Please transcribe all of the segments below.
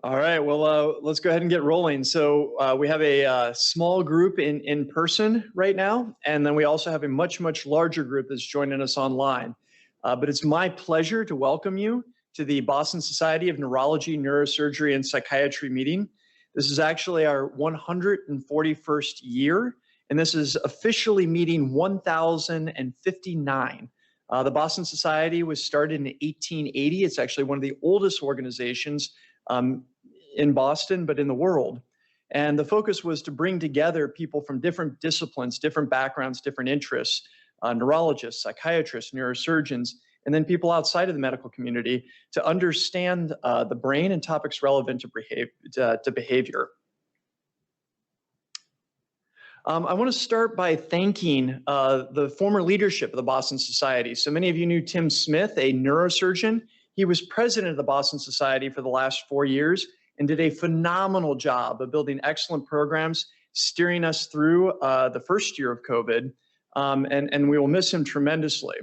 All right, well, let's go ahead and get rolling. So we have a small group in person right now, and then we also have a much larger group that's joining us online. But it's my pleasure to welcome you to the Boston Society of Neurology, Neurosurgery, and Psychiatry meeting. This is actually our 141st year, and this is officially meeting 1059. The Boston Society was started in 1880. It's actually one of the oldest organizations in Boston, but in the world. And the focus was to bring together people from different disciplines, different backgrounds, different interests, neurologists, psychiatrists, neurosurgeons, and then people outside of the medical community to understand the brain and topics relevant to behavior. I want to start by thanking the former leadership of the Boston Society. So many of you knew Tim Smith, a neurosurgeon. He was president of the Boston Society for the last 4 years and did a phenomenal job of building excellent programs, steering us through the first year of COVID, and we will miss him tremendously.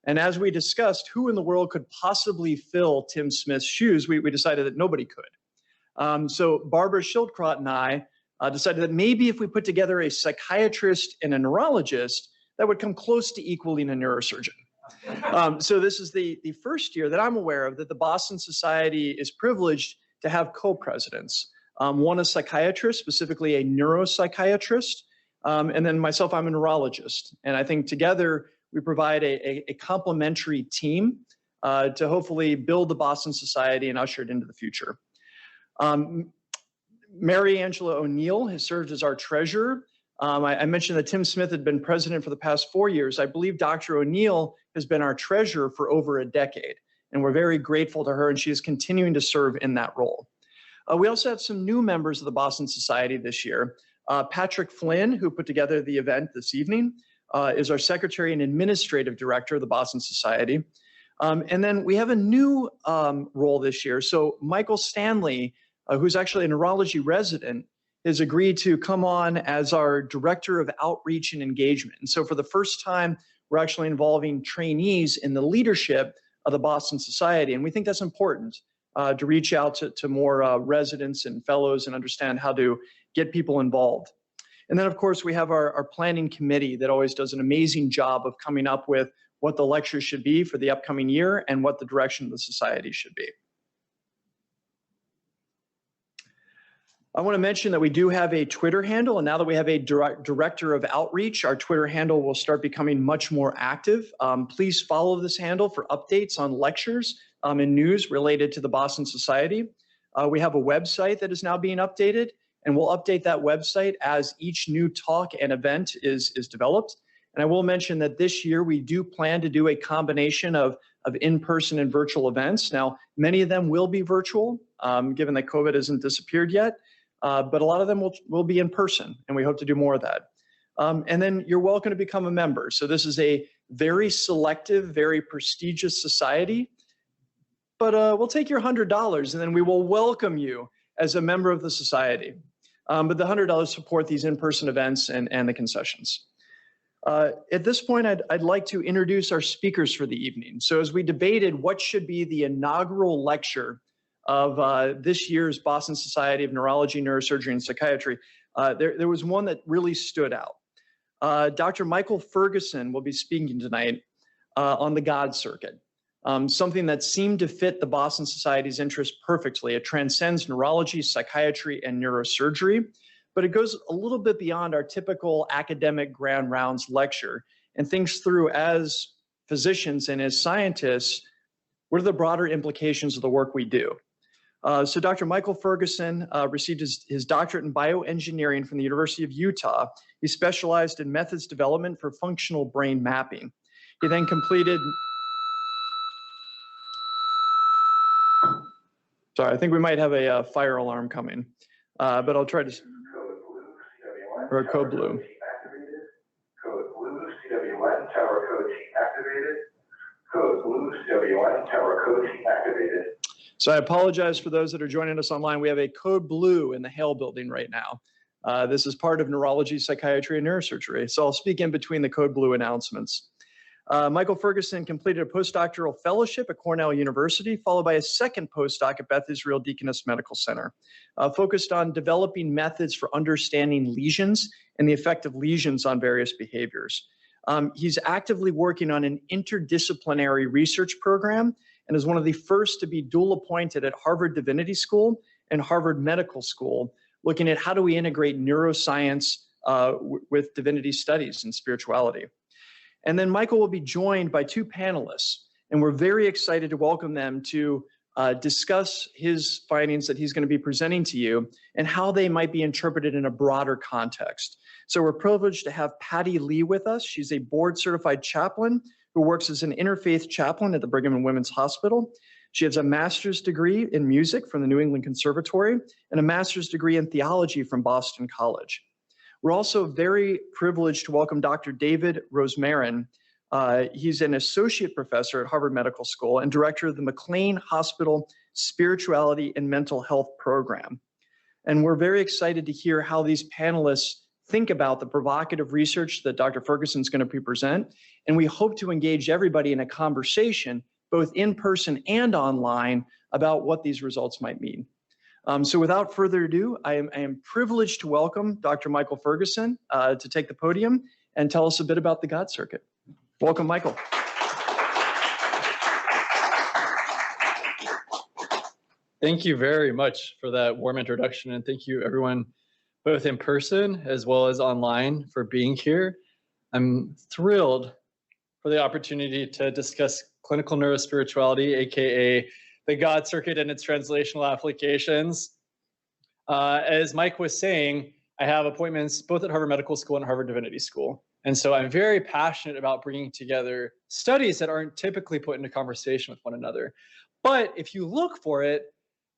And as we discussed, who in the world could possibly fill Tim Smith's shoes, we decided that nobody could. So Barbara Schildkraut and I decided that maybe if we put together a psychiatrist and a neurologist, that would come close to equaling a neurosurgeon. So this is the first year that I'm aware of that the Boston Society is privileged to have co-presidents. One a psychiatrist, specifically a neuropsychiatrist, and then myself, I'm a neurologist. And I think together we provide a complementary team to hopefully build the Boston Society and usher it into the future. Mary Angela O'Neill has served as our treasurer. I mentioned that Tim Smith had been president for the past 4 years. I believe Dr. O'Neill has been our treasurer for over a decade, and we're very grateful to her, and she is continuing to serve in that role. We also have some new members of the Boston Society this year. Patrick Flynn, who put together the event this evening, is our secretary and administrative director of the Boston Society. And then we have a new role this year. So Michael Stanley, who's actually a neurology resident, has agreed to come on as our director of outreach and engagement. And so for the first time, we're actually involving trainees in the leadership of the Boston Society. And we think that's important to reach out to more residents and fellows and understand how to get people involved. And then, of course, we have our planning committee that always does an amazing job of coming up with what the lectures should be for the upcoming year and what the direction of the society should be. I want to mention that we do have a Twitter handle, and now that we have a director of outreach, our Twitter handle will start becoming much more active. Please follow this handle for updates on lectures and news related to the Boston Society. We have a website that is now being updated, and we'll update that website as each new talk and event is developed. And I will mention that this year we do plan to do a combination of in-person and virtual events. Now, many of them will be virtual, given that COVID hasn't disappeared yet. But a lot of them will be in person, and we hope to do more of that. And then you're welcome to become a member. So this is a very selective, very prestigious society, but we'll take your $100 and then we will welcome you as a member of the society. But the $100 support these in-person events and the concessions. At this point, I'd like to introduce our speakers for the evening. So as we debated what should be the inaugural lecture of this year's Boston Society of Neurology, Neurosurgery, and Psychiatry, there was one that really stood out. Dr. Michael Ferguson will be speaking tonight on the God circuit, something that seemed to fit the Boston Society's interest perfectly. It transcends neurology, psychiatry, and neurosurgery, but it goes a little bit beyond our typical academic grand rounds lecture and thinks through, as physicians and as scientists, what are the broader implications of the work we do? So Dr. Michael Ferguson received his doctorate in bioengineering from the University of Utah. He specialized in methods development for functional brain mapping. He then completed, sorry, I think we might have a fire alarm coming, but I'll try to, or a code blue. Code blue, CWN, tower code T activated. Code blue, CWN, tower code T activated. So I apologize for those that are joining us online. We have a code blue in the Hale building right now. This is part of neurology, psychiatry, and neurosurgery. So I'll speak in between the code blue announcements. Michael Ferguson completed a postdoctoral fellowship at Cornell University, followed by a second postdoc at Beth Israel Deaconess Medical Center, focused on developing methods for understanding lesions and the effect of lesions on various behaviors. He's actively working on an interdisciplinary research program and is one of the first to be dual appointed at Harvard Divinity School and Harvard Medical School, looking at how do we integrate neuroscience with divinity studies and spirituality. And then Michael will be joined by two panelists, and we're very excited to welcome them to discuss his findings that he's going to be presenting to you and how they might be interpreted in a broader context. So we're privileged to have Patty Lee with us. She's a board-certified chaplain who works as an interfaith chaplain at the Brigham and Women's Hospital. She has a master's degree in music from the New England Conservatory and a master's degree in theology from Boston College. We're also very privileged to welcome Dr. David Rosmarin. He's an associate professor at Harvard Medical School and director of the McLean Hospital Spirituality and Mental Health Program. And we're very excited to hear how these panelists think about the provocative research that Dr. Ferguson is going to present. And we hope to engage everybody in a conversation, both in person and online, about what these results might mean. So without further ado, I am privileged to welcome Dr. Michael Ferguson to take the podium and tell us a bit about the God Circuit. Welcome, Michael. Thank you very much for that warm introduction, and thank you everyone, both in person as well as online, for being here. I'm thrilled for the opportunity to discuss clinical neurospirituality, aka the God Circuit and its translational applications. As Mike was saying, I have appointments both at Harvard Medical School and Harvard Divinity School. And so I'm very passionate about bringing together studies that aren't typically put into conversation with one another. But if you look for it,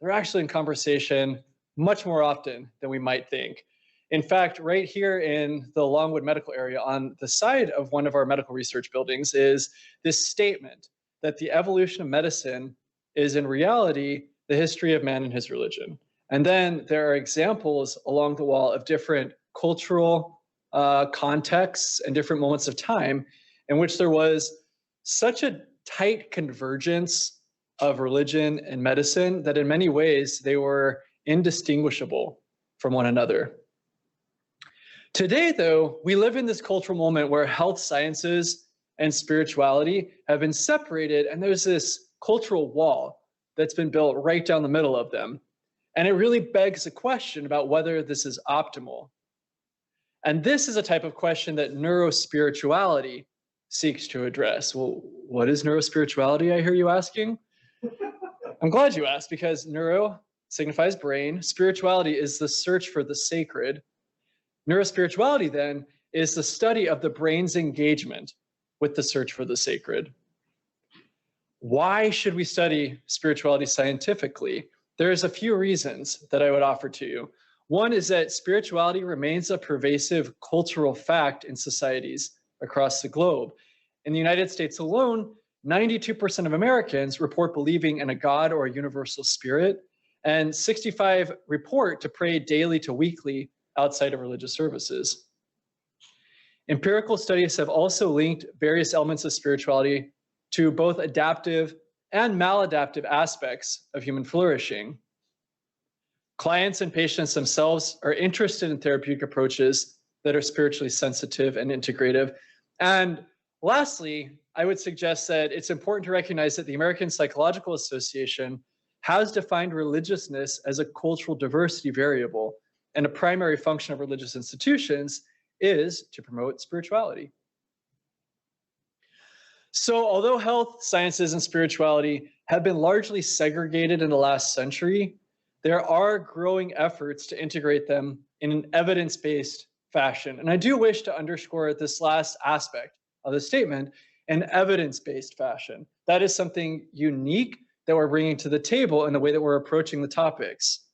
they're actually in conversation much more often than we might think. In fact, right here in the Longwood Medical area on the side of one of our medical research buildings is this statement that the evolution of medicine is in reality the history of man and his religion. And then there are examples along the wall of different cultural contexts and different moments of time in which there was such a tight convergence of religion and medicine that in many ways they were indistinguishable from one another. Today, though, we live in this cultural moment where health sciences and spirituality have been separated, and there's this cultural wall that's been built right down the middle of them. And it really begs a question about whether this is optimal. And this is a type of question that neurospirituality seeks to address. Well, what is neurospirituality, I hear you asking? I'm glad you asked, because neuro signifies brain. Spirituality is the search for the sacred. Neurospirituality, then, is the study of the brain's engagement with the search for the sacred. Why should we study spirituality scientifically? There's a few reasons that I would offer to you. One is that spirituality remains a pervasive cultural fact in societies across the globe. In the United States alone, 92% of Americans report believing in a God or a universal spirit, and 65% report to pray daily to weekly outside of religious services. Empirical studies have also linked various elements of spirituality to both adaptive and maladaptive aspects of human flourishing. Clients and patients themselves are interested in therapeutic approaches that are spiritually sensitive and integrative. And lastly, I would suggest that it's important to recognize that the American Psychological Association has defined religiousness as a cultural diversity variable, and a primary function of religious institutions is to promote spirituality. So although health sciences and spirituality have been largely segregated in the last century, there are growing efforts to integrate them in an evidence-based fashion. And I do wish to underscore this last aspect of the statement, an evidence-based fashion. That is something unique that we're bringing to the table in the way that we're approaching the topics.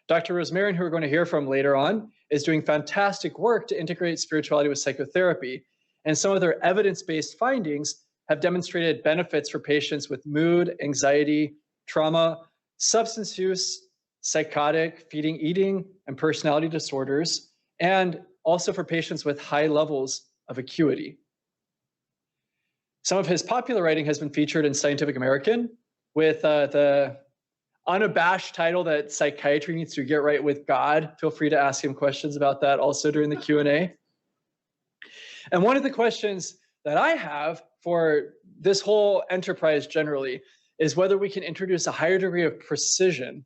Dr. Rosmarin, who we're going to hear from later on, is doing fantastic work to integrate spirituality with psychotherapy. And some of their evidence-based findings have demonstrated benefits for patients with mood, anxiety, trauma, substance use, psychotic, feeding, eating, and personality disorders, and also for patients with high levels of acuity. Some of his popular writing has been featured in Scientific American with the unabashed title that psychiatry needs to get right with God. Feel free to ask him questions about that also during the Q&A. And one of the questions that I have for this whole enterprise generally is whether we can introduce a higher degree of precision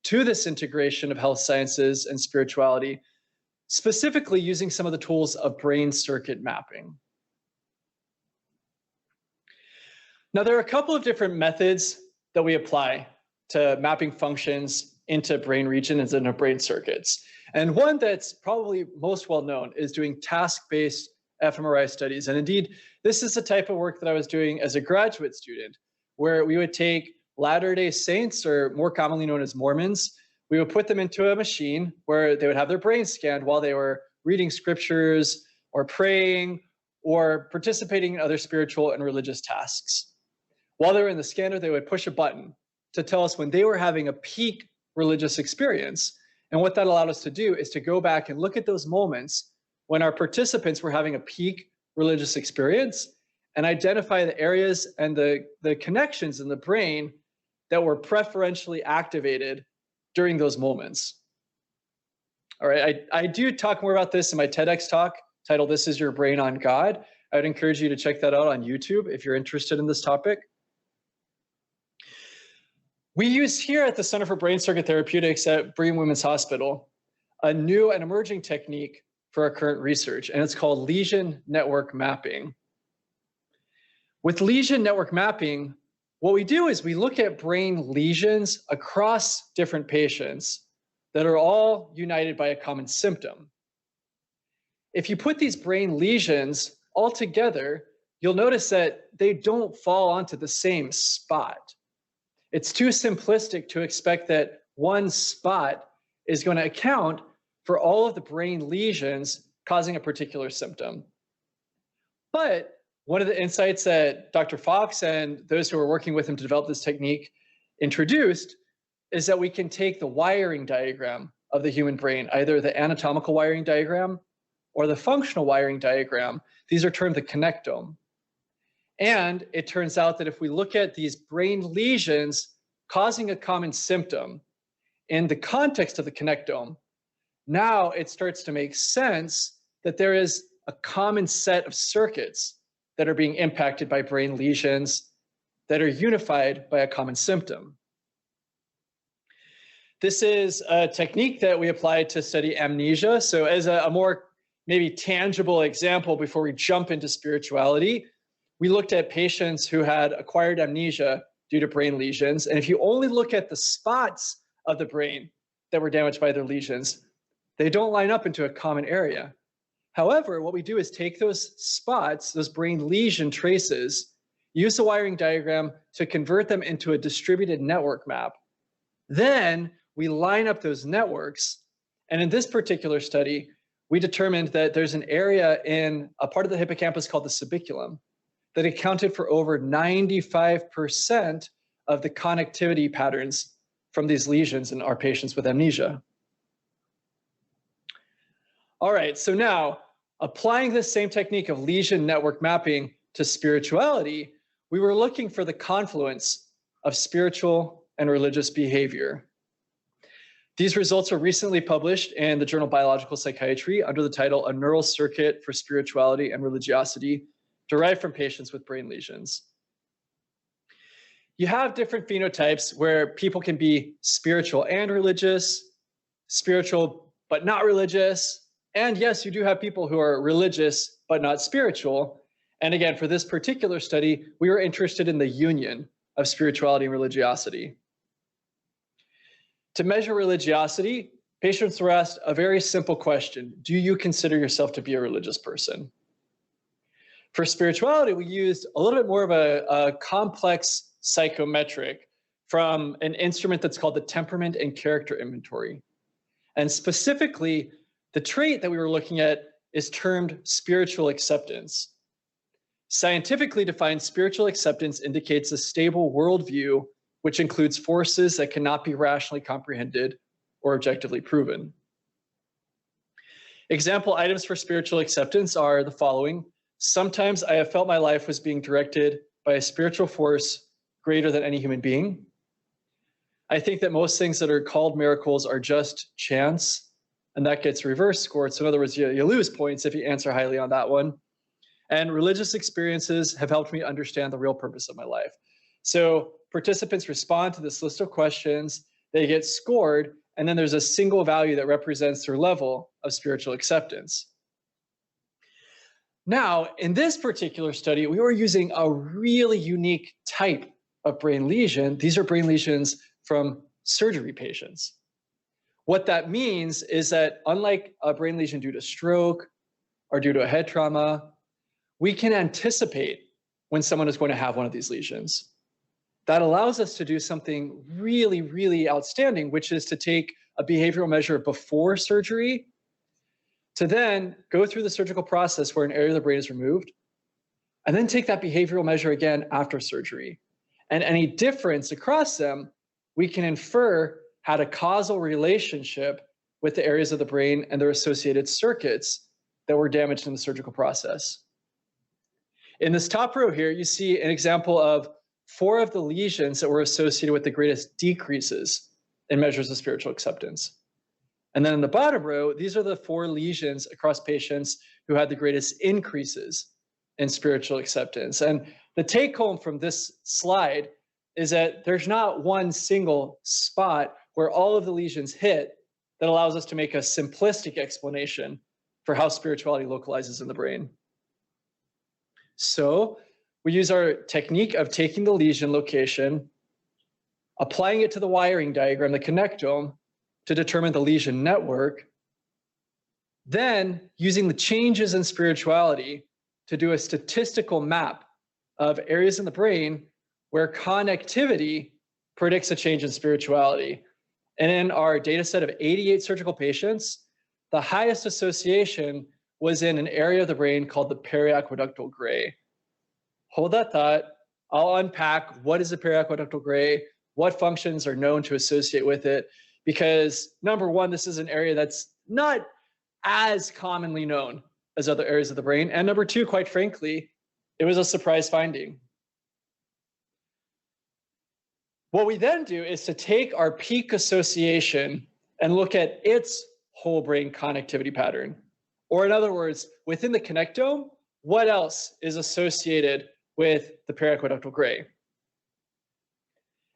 to this integration of health sciences and spirituality, specifically using some of the tools of brain circuit mapping. Now, there are a couple of different methods that we apply to mapping functions into brain regions and into brain circuits. And one that's probably most well known is doing task-based fMRI studies. And indeed, this is the type of work that I was doing as a graduate student, where we would take Latter-day Saints, or more commonly known as Mormons, we would put them into a machine where they would have their brains scanned while they were reading scriptures or praying or participating in other spiritual and religious tasks. While they were in the scanner, they would push a button to tell us when they were having a peak religious experience. And what that allowed us to do is to go back and look at those moments when our participants were having a peak religious experience and identify the areas and the connections in the brain that were preferentially activated during those moments. All right, I do talk more about this in my TEDx talk titled, "This is Your Brain on God." I would encourage you to check that out on YouTube if you're interested in this topic. We use here at the Center for Brain Circuit Therapeutics at Brigham Women's Hospital a new and emerging technique for our current research, and it's called lesion network mapping. With lesion network mapping, what we do is we look at brain lesions across different patients that are all united by a common symptom. If you put these brain lesions all together, you'll notice that they don't fall onto the same spot. It's too simplistic to expect that one spot is going to account for all of the brain lesions causing a particular symptom. But one of the insights that Dr. Fox and those who are working with him to develop this technique introduced is that we can take the wiring diagram of the human brain, either the anatomical wiring diagram or the functional wiring diagram. These are termed the connectome. And it turns out that if we look at these brain lesions causing a common symptom in the context of the connectome, now it starts to make sense that there is a common set of circuits that are being impacted by brain lesions that are unified by a common symptom. This is a technique that we applied to study amnesia. So as a more maybe tangible example before we jump into spirituality, we looked at patients who had acquired amnesia due to brain lesions. And if you only look at the spots of the brain that were damaged by their lesions, they don't line up into a common area. However, what we do is take those spots, those brain lesion traces, use the wiring diagram to convert them into a distributed network map. Then we line up those networks. And in this particular study, we determined that there's an area in a part of the hippocampus called the subiculum that accounted for over 95% of the connectivity patterns from these lesions in our patients with amnesia. All right, so now applying this same technique of lesion network mapping to spirituality, we were looking for the confluence of spiritual and religious behavior. These results were recently published in the journal Biological Psychiatry under the title, "A Neural Circuit for Spirituality and Religiosity, derived from patients with brain lesions." You have different phenotypes where people can be spiritual and religious, spiritual but not religious, and yes, you do have people who are religious but not spiritual. And again, for this particular study, we were interested in the union of spirituality and religiosity. To measure religiosity, patients were asked a very simple question: do you consider yourself to be a religious person? For spirituality, we used a little bit more of a complex psychometric from an instrument that's called the Temperament and Character Inventory. And specifically, the trait that we were looking at is termed spiritual acceptance. Scientifically defined, spiritual acceptance indicates a stable worldview, which includes forces that cannot be rationally comprehended or objectively proven. Example items for spiritual acceptance are the following: Sometimes I have felt my life was being directed by a spiritual force greater than any human being. I think that most things that are called miracles are just chance, and that gets reverse scored. So in other words, you lose points if you answer highly on that one. And religious experiences have helped me understand the real purpose of my life. So participants respond to this list of questions, they get scored, and then there's a single value that represents their level of spiritual acceptance. Now, in this particular study, we were using a really unique type of brain lesion. These are brain lesions from surgery patients. What that means is that unlike a brain lesion due to stroke or due to a head trauma, we can anticipate when someone is going to have one of these lesions. That allows us to do something really, really outstanding, which is to take a behavioral measure before surgery to then go through the surgical process where an area of the brain is removed, and then take that behavioral measure again after surgery. And any difference across them, we can infer had a causal relationship with the areas of the brain and their associated circuits that were damaged in the surgical process. In this top row here, you see an example of 4 of the lesions that were associated with the greatest decreases in measures of spiritual acceptance. And then in the bottom row, these are the 4 lesions across patients who had the greatest increases in spiritual acceptance. And the take home from this slide is that there's not one single spot where all of the lesions hit that allows us to make a simplistic explanation for how spirituality localizes in the brain. So we use our technique of taking the lesion location, applying it to the wiring diagram, the connectome, to determine the lesion network, then using the changes in spirituality to do a statistical map of areas in the brain where connectivity predicts a change in spirituality. And in our data set of 88 surgical patients, the highest association was in an area of the brain called the periaqueductal gray. Hold that thought. I'll unpack what is the periaqueductal gray, what functions are known to associate with it, because number one, this is an area that's not as commonly known as other areas of the brain. And number two, quite frankly, it was a surprise finding. What we then do is to take our peak association and look at its whole brain connectivity pattern. Or in other words, within the connectome, what else is associated with the periaqueductal gray?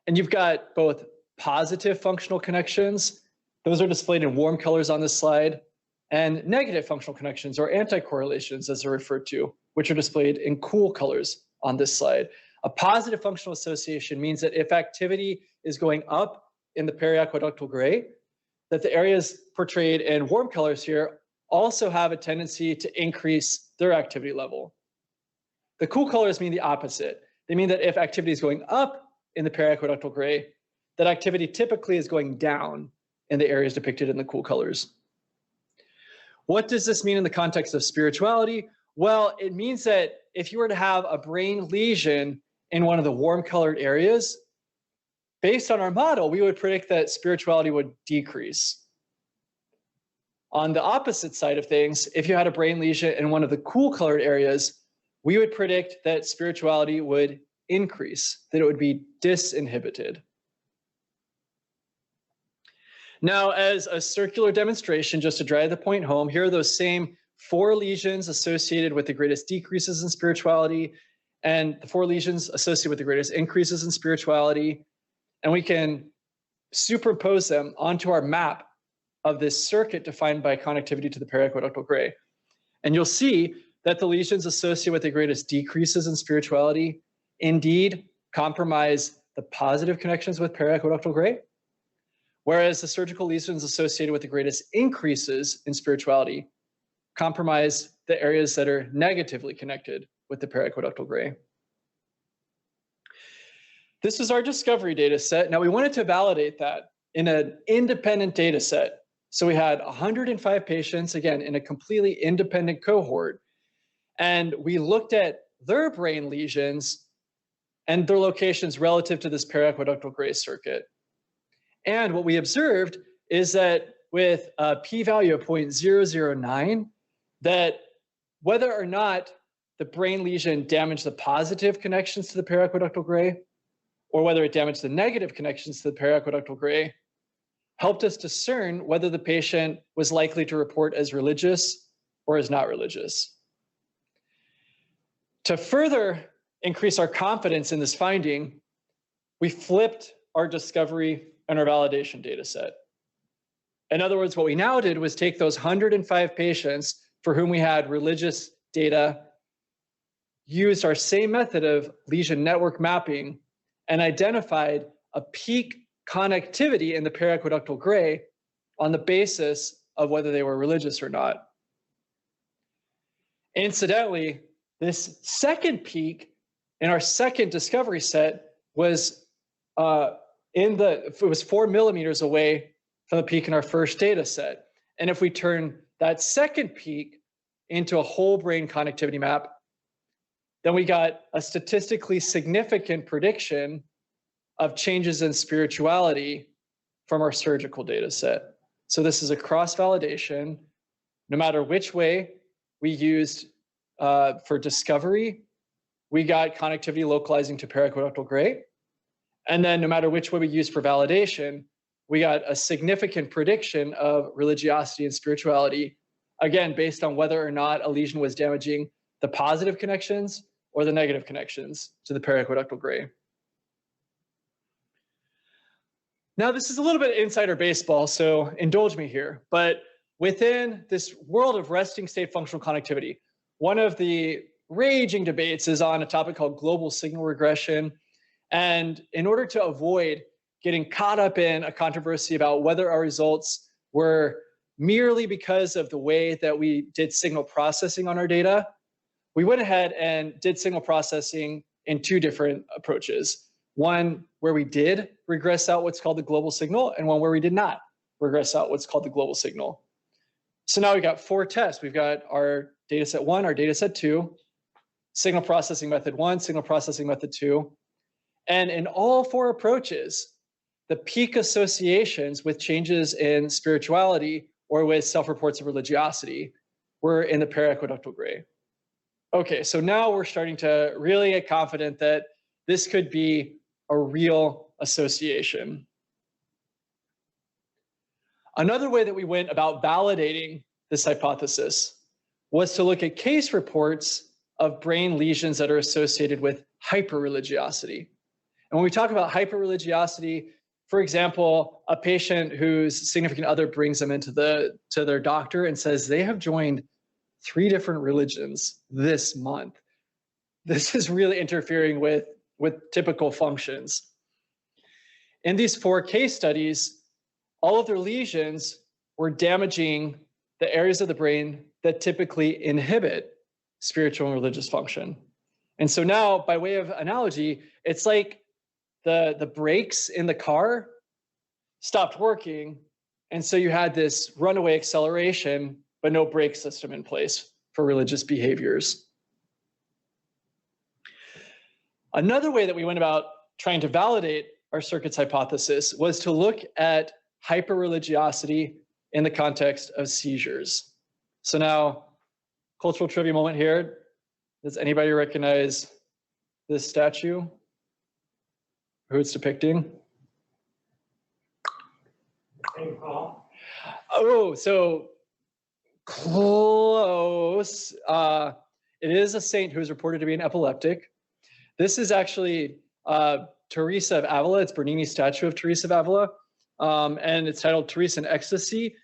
And you've got both positive functional connections, those are displayed in warm colors on this slide, and negative functional connections, or anti-correlations as they're referred to, which are displayed in cool colors on this slide. A positive functional association means that if activity is going up in the periaqueductal gray, that the areas portrayed in warm colors here also have a tendency to increase their activity level. The cool colors mean the opposite. They mean that if activity is going up in the periaqueductal gray, that activity typically is going down in the areas depicted in the cool colors. What does this mean in the context of spirituality? Well, it means that if you were to have a brain lesion in one of the warm colored areas, based on our model, we would predict that spirituality would decrease. On the opposite side of things, if you had a brain lesion in one of the cool colored areas, we would predict that spirituality would increase, that it would be disinhibited. Now, as a circular demonstration, just to drive the point home, here are those same 4 lesions associated with the greatest decreases in spirituality and the 4 lesions associated with the greatest increases in spirituality. And we can superimpose them onto our map of this circuit defined by connectivity to the periaqueductal gray. And you'll see that the lesions associated with the greatest decreases in spirituality indeed compromise the positive connections with periaqueductal gray, whereas the surgical lesions associated with the greatest increases in spirituality compromise the areas that are negatively connected with the periaqueductal gray. This is our discovery data set. Now we wanted to validate that in an independent data set. So we had 105 patients, again, in a completely independent cohort. And we looked at their brain lesions and their locations relative to this periaqueductal gray circuit. And what we observed is that with a p-value of 0.009, that whether or not the brain lesion damaged the positive connections to the periaqueductal gray, or whether it damaged the negative connections to the periaqueductal gray, helped us discern whether the patient was likely to report as religious or as not religious. To further increase our confidence in this finding, we flipped our discovery and our validation data set. In other words, what we now did was take those 105 patients for whom we had religious data, used our same method of lesion network mapping, and identified a peak connectivity in the periaqueductal gray on the basis of whether they were religious or not. Incidentally, this second peak in our second discovery set was it was 4 millimeters away from the peak in our first data set. And if we turn that second peak into a whole brain connectivity map, then we got a statistically significant prediction of changes in spirituality from our surgical data set. So this is a cross-validation. No matter which way we used for discovery, we got connectivity localizing to periaqueductal gray. And then no matter which way we used for validation, we got a significant prediction of religiosity and spirituality, again, based on whether or not a lesion was damaging the positive connections or the negative connections to the periaqueductal gray. Now, this is a little bit insider baseball, so indulge me here. But within this world of resting state functional connectivity, one of the raging debates is on a topic called global signal regression. And in order to avoid getting caught up in a controversy about whether our results were merely because of the way that we did signal processing on our data, we went ahead and did signal processing in two different approaches. One where we did regress out what's called the global signal, and one where we did not regress out what's called the global signal. So now we've got 4 tests. We've got our data set 1, our data set 2, signal processing method 1, signal processing method 2. And in all 4 approaches, the peak associations with changes in spirituality or with self-reports of religiosity were in the periaqueductal gray. Okay, so now we're starting to really get confident that this could be a real association. Another way that we went about validating this hypothesis was to look at case reports of brain lesions that are associated with hyperreligiosity. And when we talk about hyperreligiosity, for example, a patient whose significant other brings them into to their doctor and says they have joined 3 different religions this month. This is really interfering with typical functions. In these 4 case studies, all of their lesions were damaging the areas of the brain that typically inhibit spiritual and religious function. And so now, by way of analogy, it's like the brakes in the car stopped working, and so you had this runaway acceleration, but no brake system in place for religious behaviors. Another way that we went about trying to validate our circuits hypothesis was to look at hyperreligiosity in the context of seizures. So now, cultural trivia moment here. Does anybody recognize this statue? Who it's depicting? St. Paul. Oh, so close. It is a saint who is reported to be an epileptic. This is actually Teresa of Avila. It's Bernini's statue of Teresa of Avila. And it's titled Teresa in Ecstasy.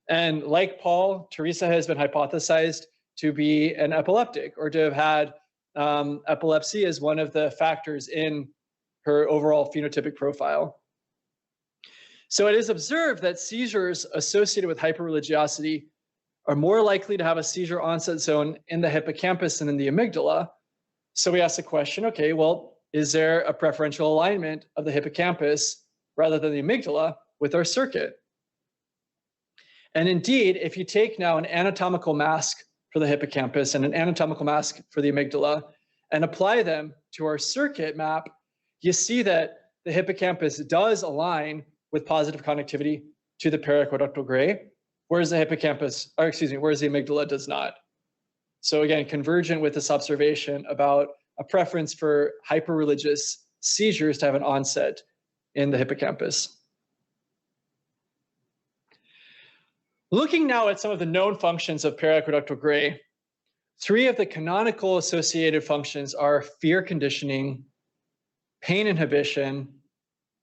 And like Paul, Teresa has been hypothesized to be an epileptic or to have had epilepsy as one of the factors in her overall phenotypic profile. So it is observed that seizures associated with hyperreligiosity are more likely to have a seizure onset zone in the hippocampus than in the amygdala. So we asked the question, okay, well, is there a preferential alignment of the hippocampus rather than the amygdala with our circuit? And indeed, if you take now an anatomical mask for the hippocampus and an anatomical mask for the amygdala and apply them to our circuit map, you see that the hippocampus does align with positive connectivity to the periaqueductal gray, whereas the amygdala does not. So again, convergent with this observation about a preference for hyperreligious seizures to have an onset in the hippocampus. Looking now at some of the known functions of periaqueductal gray, 3 of the canonical associated functions are fear conditioning, pain inhibition,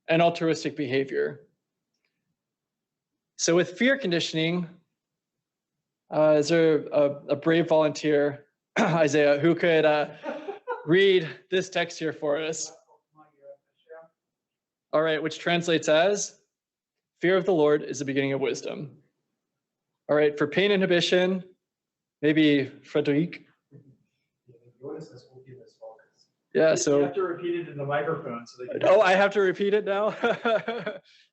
and altruistic behavior. So with fear conditioning, is there a brave volunteer, Isaiah, who could read this text here for us? All right, which translates as, fear of the Lord is the beginning of wisdom. All right, for pain inhibition, maybe Frederic. Yeah, so. You have to repeat it in the microphone. So they can Oh, I have to repeat it now?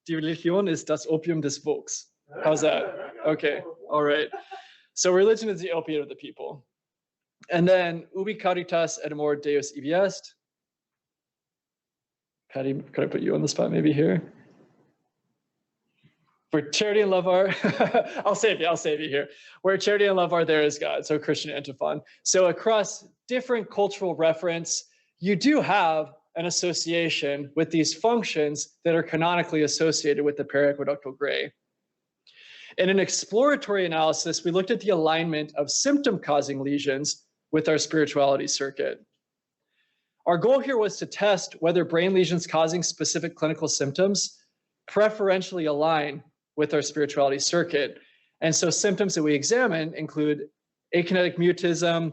Die Religion ist das Opium des Volks. How's that? Okay, all right. So religion is the opiate of the people. And then, ubi caritas et amor Deus ibi est. Patty, could I put you on the spot maybe here? Where charity and love are, I'll save you here. Where charity and love are, there is God. So Christian antiphon. So across different cultural reference, you do have an association with these functions that are canonically associated with the periaqueductal gray. In an exploratory analysis, we looked at the alignment of symptom-causing lesions with our spirituality circuit. Our goal here was to test whether brain lesions causing specific clinical symptoms preferentially align with our spirituality circuit. And so symptoms that we examine include akinetic mutism,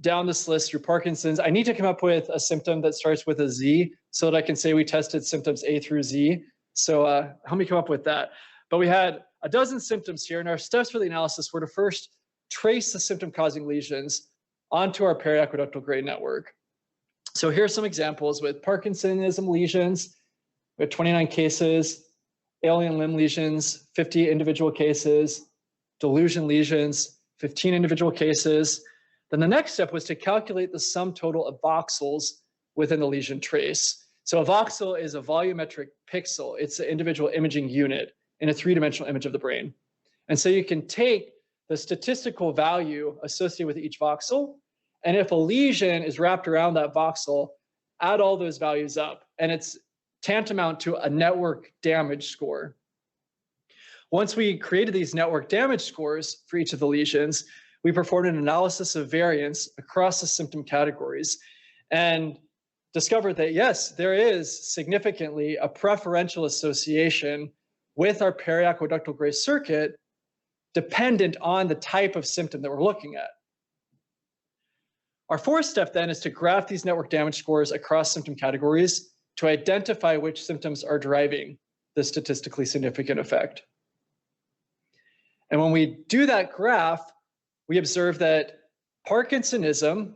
down this list through Parkinson's. I need to come up with a symptom that starts with a Z so that I can say we tested symptoms A through Z. So help me come up with that. But we had a dozen symptoms here, and our steps for the analysis were to first trace the symptom-causing lesions onto our periaqueductal gray network. So here's some examples with Parkinsonism lesions. We have 29 cases, alien limb lesions, 50 individual cases, delusion lesions, 15 individual cases. Then the next step was to calculate the sum total of voxels within the lesion trace. So a voxel is a volumetric pixel. It's an individual imaging unit in a 3-dimensional image of the brain. And so you can take the statistical value associated with each voxel, and if a lesion is wrapped around that voxel, add all those values up, and it's tantamount to a network damage score. Once we created these network damage scores for each of the lesions, we performed an analysis of variance across the symptom categories and discovered that, yes, there is significantly a preferential association with our periaqueductal gray circuit dependent on the type of symptom that we're looking at. Our fourth step then is to graph these network damage scores across symptom categories to identify which symptoms are driving the statistically significant effect. And when we do that graph, we observe that Parkinsonism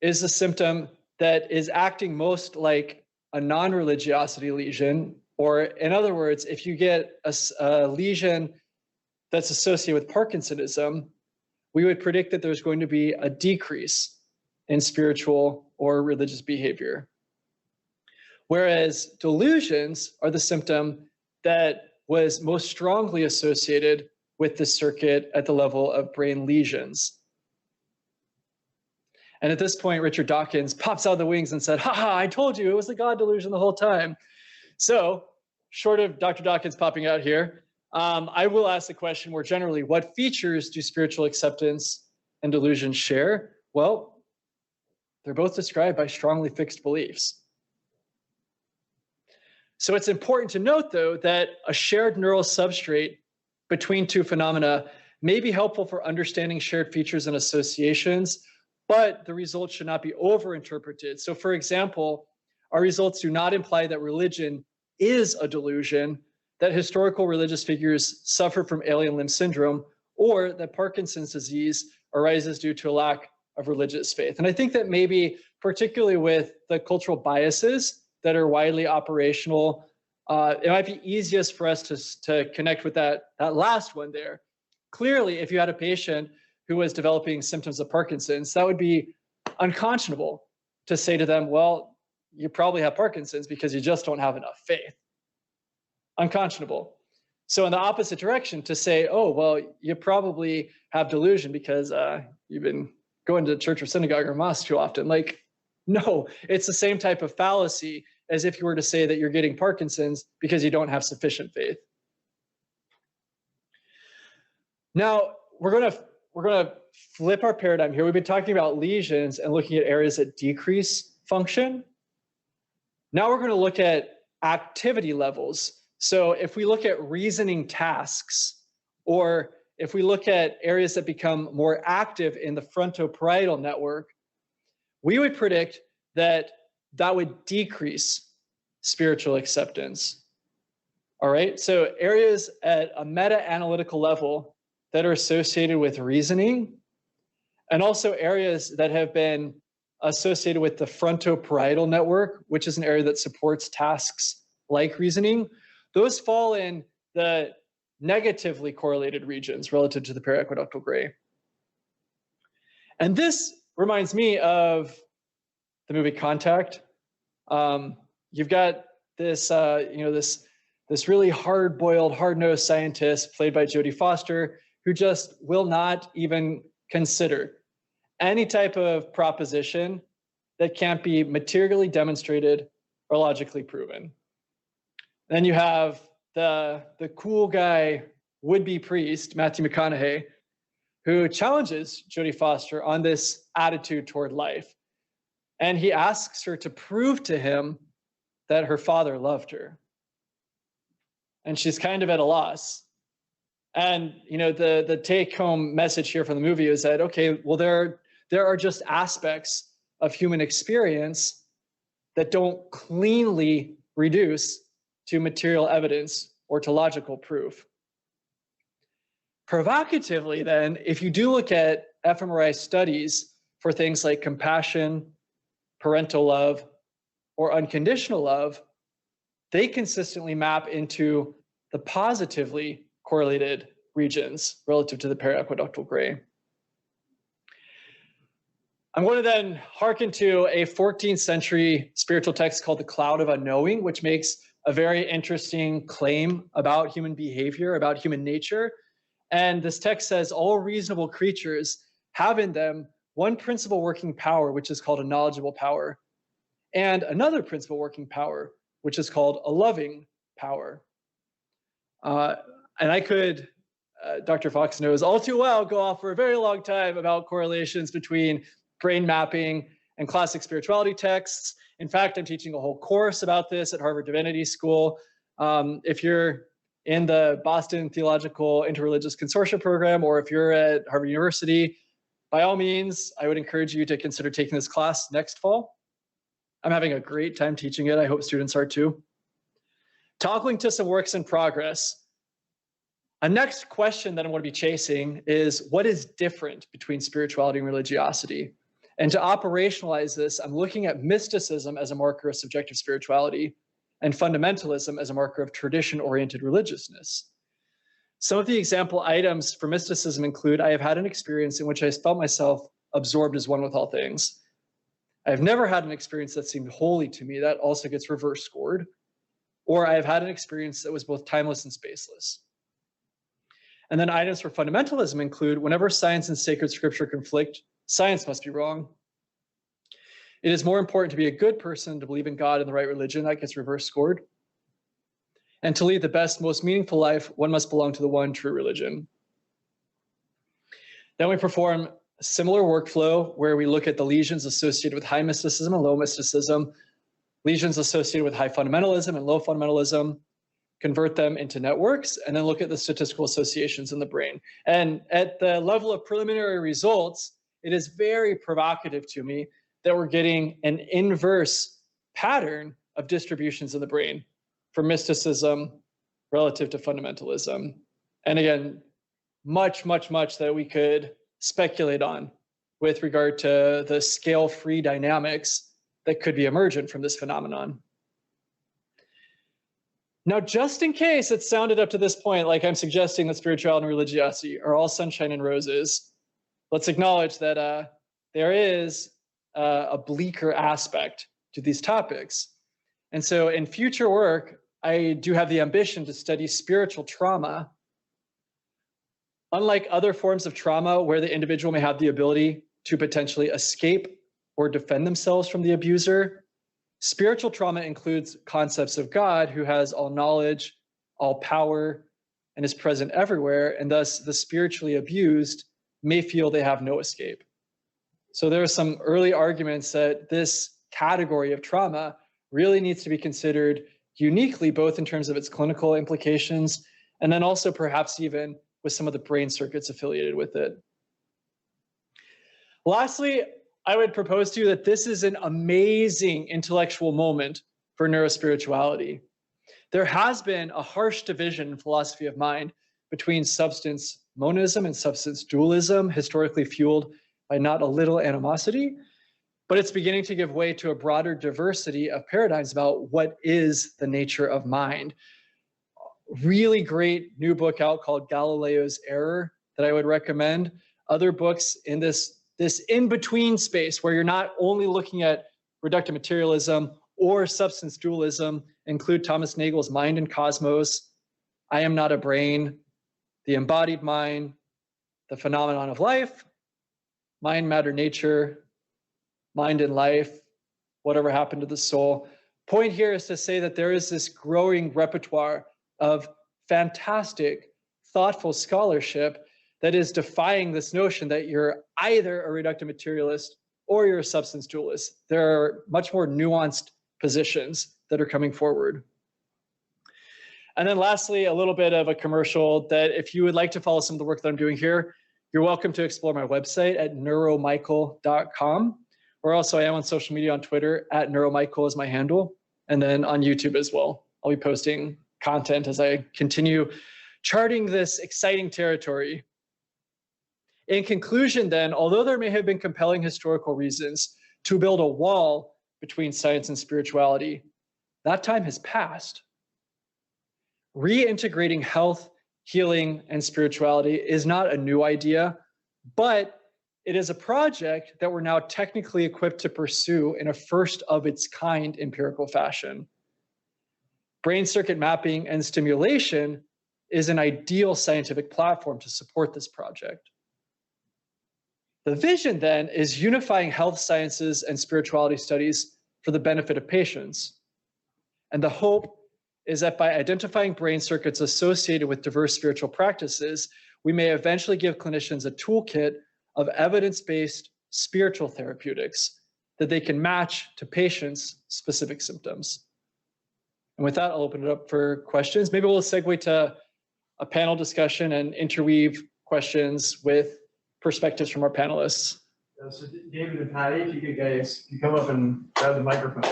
is a symptom that is acting most like a non-religiosity lesion, or in other words, if you get a lesion that's associated with Parkinsonism, we would predict that there's going to be a decrease in spiritual or religious behavior. Whereas delusions are the symptom that was most strongly associated with the circuit at the level of brain lesions. And at this point, Richard Dawkins pops out of the wings and said, "Ha, I told you it was the God delusion the whole time." So, short of Dr. Dawkins popping out here, I will ask the question more generally, what features do spiritual acceptance and delusion share? Well, they're both described by strongly fixed beliefs. So it's important to note, though, that a shared neural substrate between two phenomena may be helpful for understanding shared features and associations, but the results should not be overinterpreted. So for example, our results do not imply that religion is a delusion, that historical religious figures suffer from alien limb syndrome, or that Parkinson's disease arises due to a lack of religious faith. And I think that maybe, particularly with the cultural biases that are widely operational, it might be easiest for us to connect with that last one there. Clearly, if you had a patient who was developing symptoms of Parkinson's, that would be unconscionable to say to them, well, you probably have Parkinson's because you just don't have enough faith. Unconscionable. So in the opposite direction, to say, oh, well, you probably have delusion because you've been going to church or synagogue or mosque too often. Like, no, it's the same type of fallacy as if you were to say that you're getting Parkinson's because you don't have sufficient faith. Now, we're gonna flip our paradigm here. We've been talking about lesions and looking at areas that decrease function. Now we're gonna look at activity levels. So if we look at reasoning tasks, or if we look at areas that become more active in the frontoparietal network, we would predict that that would decrease spiritual acceptance. All right, so areas at a meta-analytical level that are associated with reasoning, and also areas that have been associated with the frontoparietal network, which is an area that supports tasks like reasoning, those fall in the negatively correlated regions relative to the periaqueductal gray. And this reminds me of the movie Contact. You've got this, this really hard-boiled, hard-nosed scientist played by Jodie Foster, who just will not even consider any type of proposition that can't be materially demonstrated or logically proven. Then you have the cool guy, would-be priest, Matthew McConaughey, who challenges Jodie Foster on this attitude toward life. And he asks her to prove to him that her father loved her. And she's kind of at a loss. And the take-home message here from the movie is that, okay, well, there are just aspects of human experience that don't cleanly reduce to material evidence or to logical proof. Provocatively, then, if you do look at fMRI studies for things like compassion, parental love, or unconditional love, they consistently map into the positively correlated regions relative to the periaqueductal gray. I'm going to then hearken to a 14th century spiritual text called The Cloud of Unknowing, which makes a very interesting claim about human behavior, about human nature. And this text says, all reasonable creatures have in them one principal working power, which is called a knowledgeable power, and another principal working power, which is called a loving power. And I could, Dr. Fox knows all too well, go off for a very long time about correlations between brain mapping and classic spirituality texts. In fact, I'm teaching a whole course about this at Harvard Divinity School. If you're in the Boston Theological Interreligious Consortia program, or if you're at Harvard University, by all means, I would encourage you to consider taking this class next fall. I'm having a great time teaching it. I hope students are too. Toggling to some works in progress. A next question that I'm going to be chasing is, what is different between spirituality and religiosity? And to operationalize this, I'm looking at mysticism as a marker of subjective spirituality and fundamentalism as a marker of tradition-oriented religiousness. Some of the example items for mysticism include, I have had an experience in which I felt myself absorbed as one with all things. I have never had an experience that seemed holy to me. That also gets reverse scored. Or I have had an experience that was both timeless and spaceless. And then items for fundamentalism include, whenever science and sacred scripture conflict, science must be wrong. It is more important to be a good person, to believe in God and the right religion. That gets reverse scored. And to lead the best, most meaningful life, one must belong to the one true religion. Then we perform a similar workflow where we look at the lesions associated with high mysticism and low mysticism, lesions associated with high fundamentalism and low fundamentalism, convert them into networks, and then look at the statistical associations in the brain. And at the level of preliminary results, it is very provocative to me that we're getting an inverse pattern of distributions in the brain for mysticism relative to fundamentalism. And again, much that we could speculate on with regard to the scale-free dynamics that could be emergent from this phenomenon. Now, just in case it sounded up to this point like I'm suggesting that spirituality and religiosity are all sunshine and roses, let's acknowledge that there is a bleaker aspect to these topics. And so in future work, I do have the ambition to study spiritual trauma. Unlike other forms of trauma where the individual may have the ability to potentially escape or defend themselves from the abuser. Spiritual trauma includes concepts of God who has all knowledge, all power, and is present everywhere, and thus the spiritually abused may feel they have no escape. So there are some early arguments that this category of trauma really needs to be considered uniquely, both in terms of its clinical implications, and then also perhaps even with some of the brain circuits affiliated with it. Lastly, I would propose to you that this is an amazing intellectual moment for neurospirituality. There has been a harsh division in philosophy of mind between substance monism and substance dualism, historically fueled by not a little animosity, but it's beginning to give way to a broader diversity of paradigms about what is the nature of mind. Really great new book out called Galileo's Error that I would recommend. Other books in this in-between space where you're not only looking at reductive materialism or substance dualism include Thomas Nagel's Mind and Cosmos, I Am Not a Brain, The Embodied Mind, The Phenomenon of Life, Mind, Matter, Nature, Mind and Life, Whatever Happened to the Soul. Point here is to say that there is this growing repertoire of fantastic, thoughtful scholarship that is defying this notion that you're either a reductive materialist or you're a substance dualist. There are much more nuanced positions that are coming forward. And then lastly, a little bit of a commercial that if you would like to follow some of the work that I'm doing here, you're welcome to explore my website at neuromichael.com, or also I am on social media on Twitter at neuromichael is my handle, and then on YouTube as well. I'll be posting content as I continue charting this exciting territory. In conclusion then, although there may have been compelling historical reasons to build a wall between science and spirituality, that time has passed. Reintegrating health, healing, and spirituality is not a new idea, but it is a project that we're now technically equipped to pursue in a first of its kind empirical fashion. Brain circuit mapping and stimulation is an ideal scientific platform to support this project. The vision then is unifying health sciences and spirituality studies for the benefit of patients. And the hope is that by identifying brain circuits associated with diverse spiritual practices, we may eventually give clinicians a toolkit of evidence-based spiritual therapeutics that they can match to patients' specific symptoms. And with that, I'll open it up for questions. Maybe we'll segue to a panel discussion and interweave questions with perspectives from our panelists. So David and Patty, if you could guys, you come up and grab the microphones.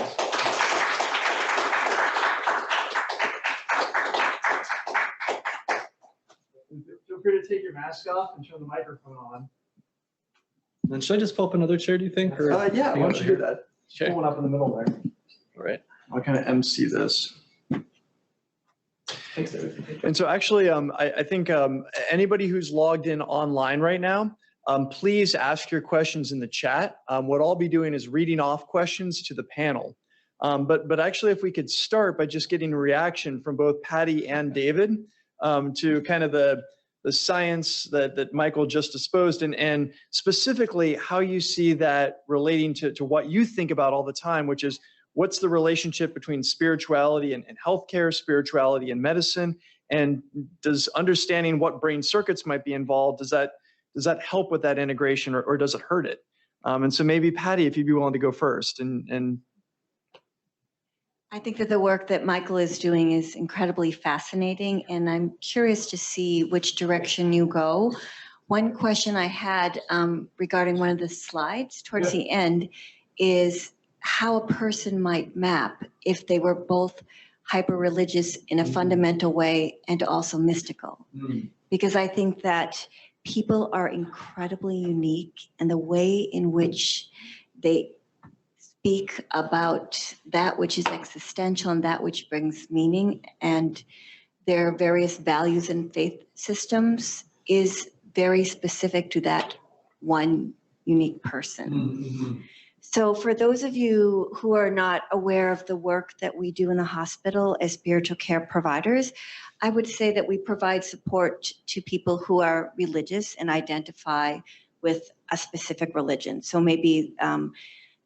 Feel free to take your mask off and turn the microphone on. Then should I just pull up another chair, do you think? Or Yeah, why don't you do that? Pull Okay. one up in the middle there. All right. I'll kind of MC this. Thanks, David. And so actually, I think anybody who's logged in online right now, please ask your questions in the chat. What I'll be doing is reading off questions to the panel. But actually, if we could start by just getting a reaction from both Patty and David to kind of the science that Michael just disposed and specifically how you see that relating to what you think about all the time, which is what's the relationship between spirituality and healthcare, spirituality and medicine, and does understanding what brain circuits might be involved, does that help with that integration or does it hurt it? And so maybe Patty, if you'd be willing to go first and I think that the work that Michael is doing is incredibly fascinating, and I'm curious to see which direction you go. One question I had regarding one of the slides towards the end is how a person might map if they were both hyper-religious in a fundamental way and also mystical. Because I think that people are incredibly unique, and the way in which they speak about that which is existential and that which brings meaning and their various values and faith systems is very specific to that one unique person. So for those of you who are not aware of the work that we do in the hospital as spiritual care providers, I would say that we provide support to people who are religious and identify with a specific religion. So maybe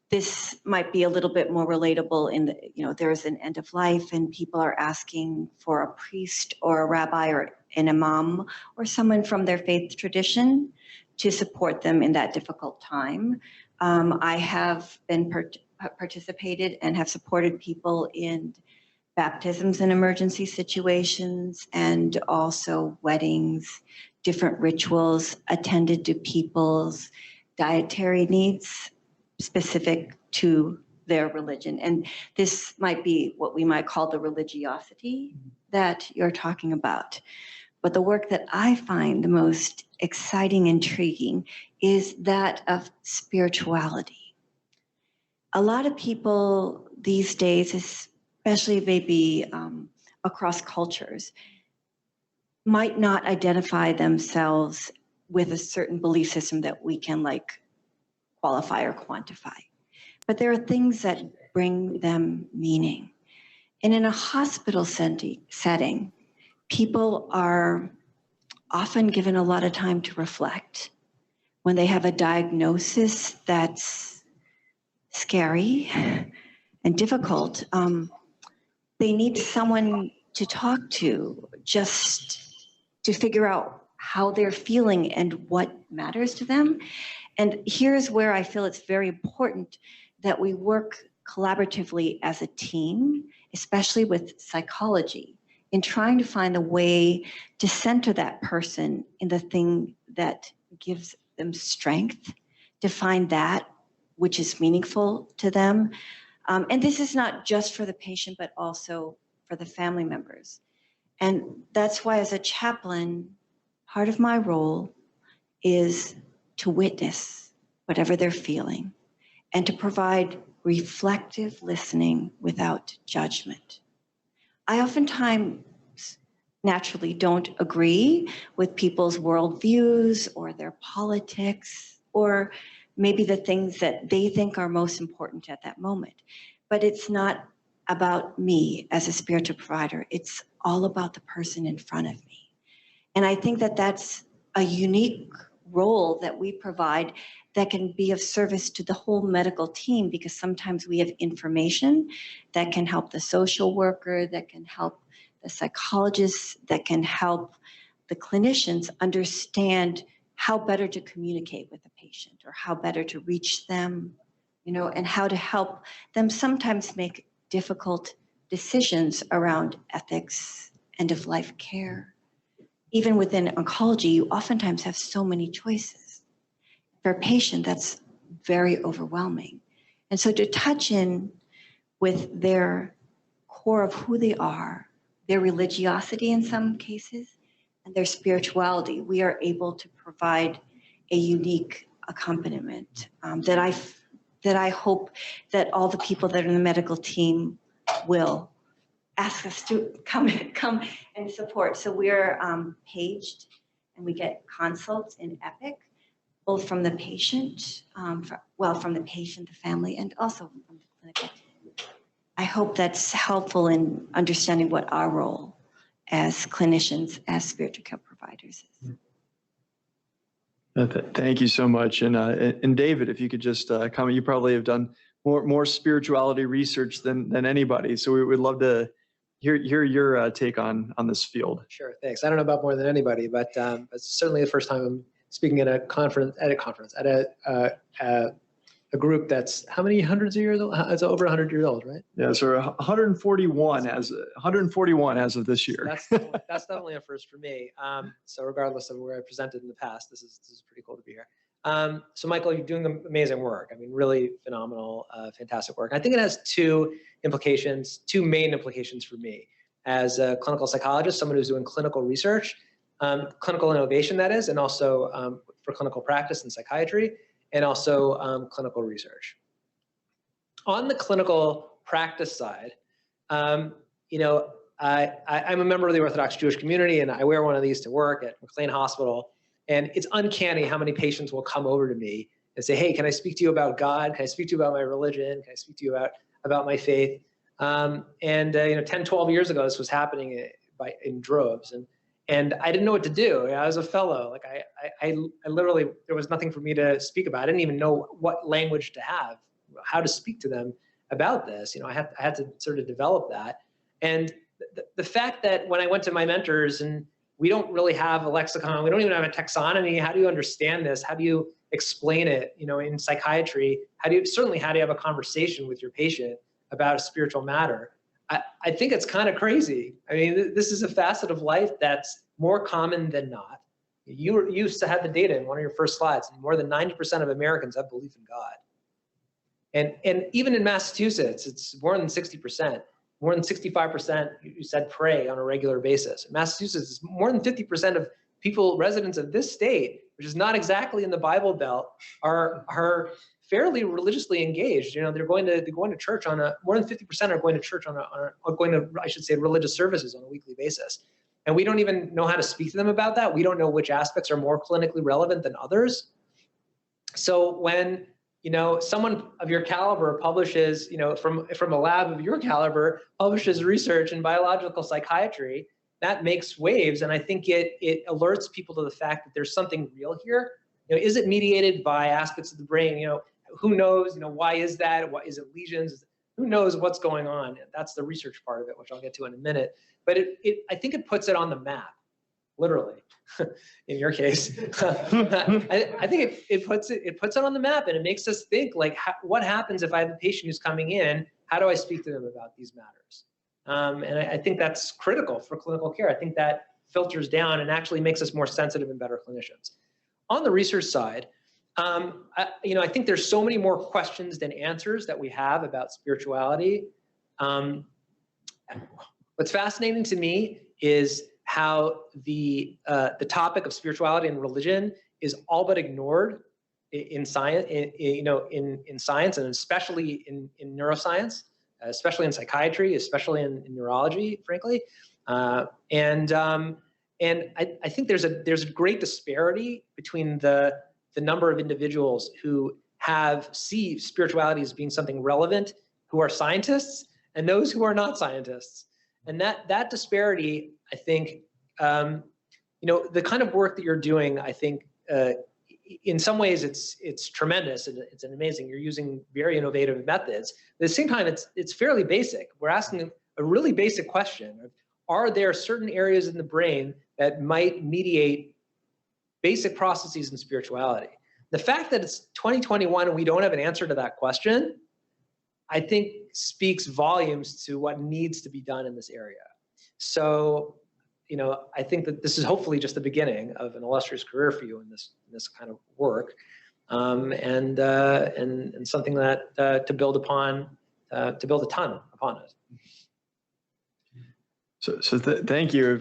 this might be a little bit more relatable in the, there's an end of life and people are asking for a priest or a rabbi or an imam or someone from their faith tradition to support them in that difficult time. I have been participated and have supported people in baptisms in emergency situations and also weddings, different rituals, attended to people's dietary needs specific to their religion. And this might be what we might call the religiosity that you're talking about. But the work that I find the most exciting, intriguing is that of spirituality. A lot of people these days, especially maybe across cultures, might not identify themselves with a certain belief system that we can qualify or quantify. But there are things that bring them meaning. And in a hospital setting, people are often given a lot of time to reflect. When they have a diagnosis that's scary and difficult, they need someone to talk to just to figure out how they're feeling and what matters to them. And here's where I feel it's very important that we work collaboratively as a team, especially with psychology, in trying to find a way to center that person in the thing that gives them strength, to find that which is meaningful to them. And this is not just for the patient, but also for the family members. And that's why as a chaplain, part of my role is to witness whatever they're feeling and to provide reflective listening without judgment. I oftentimes naturally don't agree with people's worldviews or their politics or maybe the things that they think are most important at that moment. But it's not about me as a spiritual provider. It's all about the person in front of me. And I think that that's a unique role that we provide that can be of service to the whole medical team, because sometimes we have information that can help the social worker, that can help the psychologists, that can help the clinicians understand how better to communicate with the patient or how better to reach them, and how to help them sometimes make difficult decisions around ethics, end-of-life care. Even within oncology, you oftentimes have so many choices. For a patient, that's very overwhelming. And so to touch in with their core of who they are, their religiosity in some cases, and their spirituality, we are able to provide a unique accompaniment that I hope that all the people that are in the medical team will ask us to come and support. So we're paged and we get consults in Epic, both from the patient, from the patient, the family, and also from the clinical team. I hope that's helpful in understanding what our role as clinicians, as spiritual care providers is. Thank you so much. And David, if you could just comment, you probably have done more spirituality research than anybody. So we would love to hear your take on this field. Sure, thanks. I don't know about more than anybody, but it's certainly the first time I'm speaking at a conference, at a group that's how many hundreds of years old? It's over 100 years old, right? Yeah, so 141 as of this year. That's definitely a first for me. So regardless of where I presented in the past, this is pretty cool to be here. So Michael, you're doing amazing work. I mean, really phenomenal, fantastic work. I think it has two main implications for me as a clinical psychologist, someone who's doing clinical research, clinical innovation that is, and also for clinical practice in psychiatry, and also clinical research. On the clinical practice side, I'm a member of the Orthodox Jewish community, and I wear one of these to work at McLean Hospital. And it's uncanny how many patients will come over to me and say, hey, can I speak to you about God? Can I speak to you about my religion? Can I speak to you about my faith? 10, 12 years ago, this was happening in droves. And I didn't know what to do. I was a fellow. Like I literally, there was nothing for me to speak about. I didn't even know what language to have, how to speak to them about this. You know, I had to sort of develop that. And the fact that when I went to my mentors, and we don't really have a lexicon, we don't even have a taxonomy. How do you understand this? How do you explain it? You know, in psychiatry, how do you have a conversation with your patient about a spiritual matter? I think it's kind of crazy. I mean, this is a facet of life that's more common than not. You used to have the data in one of your first slides, and more than 90% of Americans have belief in God. And even in Massachusetts, it's more than 60%. More than 65%, you said, pray on a regular basis. In Massachusetts, it's more than 50% of people, residents of this state, which is not exactly in the Bible Belt, are fairly religiously engaged. You know, they're going to church more than 50% are going to church I should say, religious services on a weekly basis. And we don't even know how to speak to them about that. We don't know which aspects are more clinically relevant than others. So when, you know, someone of your caliber publishes, you know, from a lab of your caliber, publishes research in biological psychiatry, that makes waves. And I think it alerts people to the fact that there's something real here. You know, is it mediated by aspects of the brain? You know, who knows? You know, why is that? What is it? Lesions? Who knows what's going on? That's the research part of it, which I'll get to in a minute. But I think it puts it on the map, literally. In your case, I think it puts it on the map, and it makes us think, like, what happens if I have a patient who's coming in? How do I speak to them about these matters? And I think that's critical for clinical care. I think that filters down and actually makes us more sensitive and better clinicians. On the research side, you know, I think there's so many more questions than answers that we have about spirituality. What's fascinating to me is how the topic of spirituality and religion is all but ignored in science, in science, and especially in neuroscience, especially in psychiatry, especially in neurology, frankly. And I think there's a great disparity between the number of individuals who see spirituality as being something relevant, who are scientists, and those who are not scientists. And that disparity, I think, you know, the kind of work that you're doing, I think, in some ways it's tremendous and it's amazing. You're using very innovative methods. At the same time, it's fairly basic. We're asking a really basic question of, are there certain areas in the brain that might mediate basic processes in spirituality? The fact that it's 2021 and we don't have an answer to that question, I think speaks volumes to what needs to be done in this area. So, you know, I think that this is hopefully just the beginning of an illustrious career for you in this kind of work, and something that to build upon, to build a ton upon it. So thank you.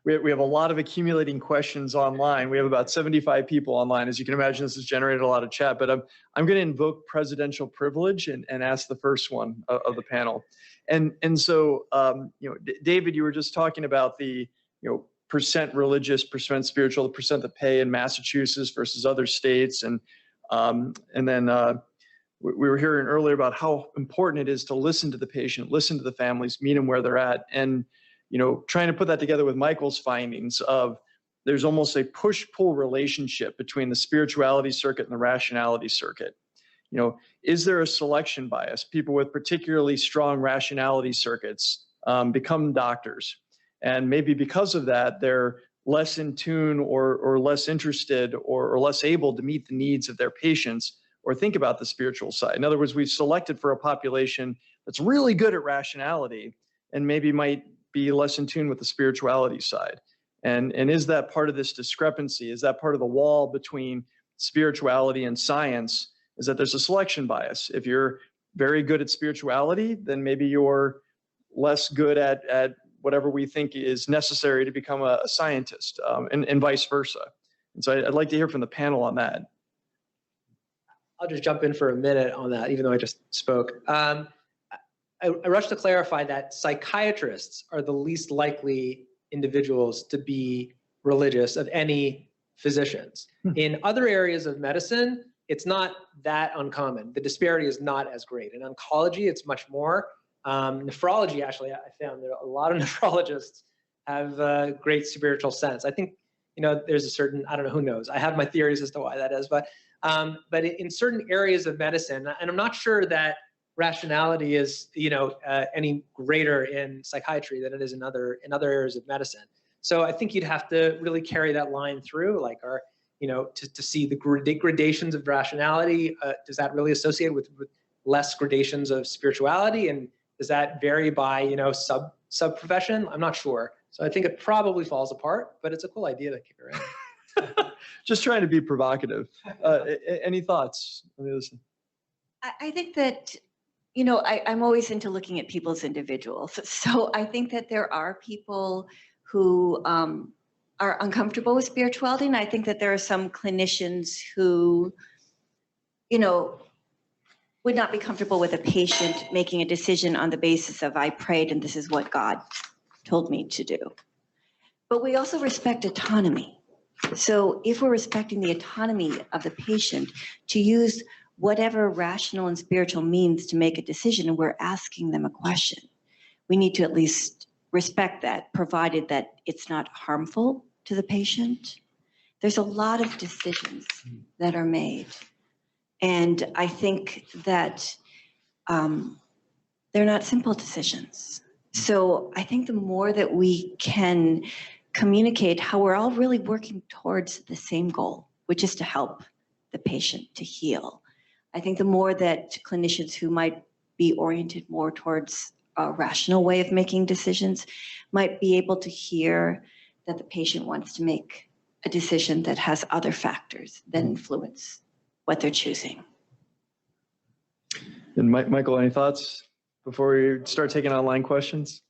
We have a lot of accumulating questions online. We have about 75 people online. As you can imagine, this has generated a lot of chat, but I'm going to invoke presidential privilege and ask the first one of the panel. And so, you know, David, you were just talking about the, you know, percent religious, percent spiritual, the percent that pay in Massachusetts versus other states. And then we were hearing earlier about how important it is to listen to the patient, listen to the families, meet them where they're at. And, you know, trying to put that together with Michael's findings of there's almost a push-pull relationship between the spirituality circuit and the rationality circuit. You know, is there a selection bias? People with particularly strong rationality circuits become doctors. And maybe because of that, they're less in tune or less interested or less able to meet the needs of their patients or think about the spiritual side. In other words, we've selected for a population that's really good at rationality and maybe might be less in tune with the spirituality side. And is that part of this discrepancy? Is that part of the wall between spirituality and science? Is that there's a selection bias? If you're very good at spirituality, then maybe you're less good at whatever we think is necessary to become a scientist, and vice versa. And so I'd like to hear from the panel on that. I'll just jump in for a minute on that, even though I just spoke. I rush to clarify that psychiatrists are the least likely individuals to be religious of any physicians. In other areas of medicine, it's not that uncommon. The disparity is not as great. In oncology, it's much more. Nephrology, actually, I found that a lot of nephrologists have a great spiritual sense. I think, there's a certain, I don't know, who knows. I have my theories as to why that is, but in certain areas of medicine, and I'm not sure that rationality is, any greater in psychiatry than it is in other areas of medicine. So I think you'd have to really carry that line through, like to see the gradations of rationality. Does that really associate with less gradations of spirituality? And does that vary by, sub profession? I'm not sure. So I think it probably falls apart, but it's a cool idea to kick around. Just trying to be provocative. Any thoughts on the other side? I think that, I'm always into looking at people as individuals. So I think that there are people who are uncomfortable with spirituality. And I think that there are some clinicians who, would not be comfortable with a patient making a decision on the basis of, I prayed and this is what God told me to do. But we also respect autonomy. So if we're respecting the autonomy of the patient to use whatever rational and spiritual means to make a decision, and we're asking them a question, we need to at least respect that, provided that it's not harmful to the patient. There's a lot of decisions that are made. And I think that they're not simple decisions. So I think the more that we can communicate how we're all really working towards the same goal, which is to help the patient to heal. I think the more that clinicians who might be oriented more towards a rational way of making decisions might be able to hear that the patient wants to make a decision that has other factors that influence what they're choosing. And Michael, any thoughts before we start taking online questions?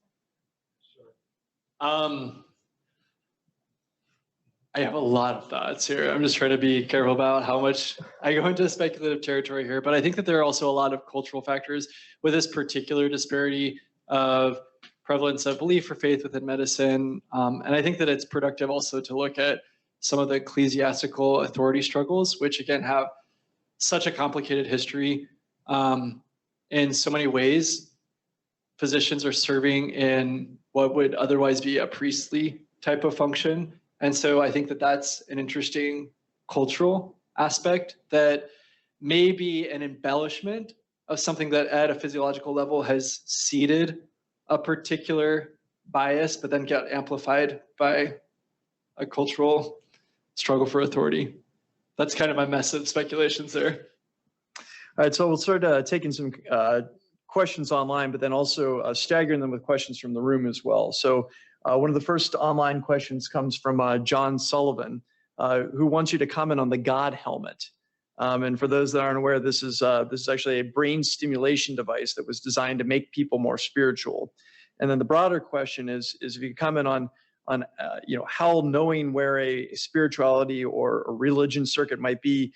I have a lot of thoughts here. I'm just trying to be careful about how much I go into speculative territory here, but I think that there are also a lot of cultural factors with this particular disparity of prevalence of belief or faith within medicine. And I think that it's productive also to look at some of the ecclesiastical authority struggles, which again have such a complicated history. In so many ways, physicians are serving in what would otherwise be a priestly type of function. And so I think that that's an interesting cultural aspect that may be an embellishment of something that at a physiological level has seeded a particular bias, but then get amplified by a cultural struggle for authority. That's kind of my mess of speculations there. All right, so we'll start taking some questions online, but then also staggering them with questions from the room as well. So one of the first online questions comes from John Sullivan, who wants you to comment on the God helmet. And for those that aren't aware, this is actually a brain stimulation device that was designed to make people more spiritual. And then the broader question is if you could comment on how knowing where a spirituality or a religion circuit might be,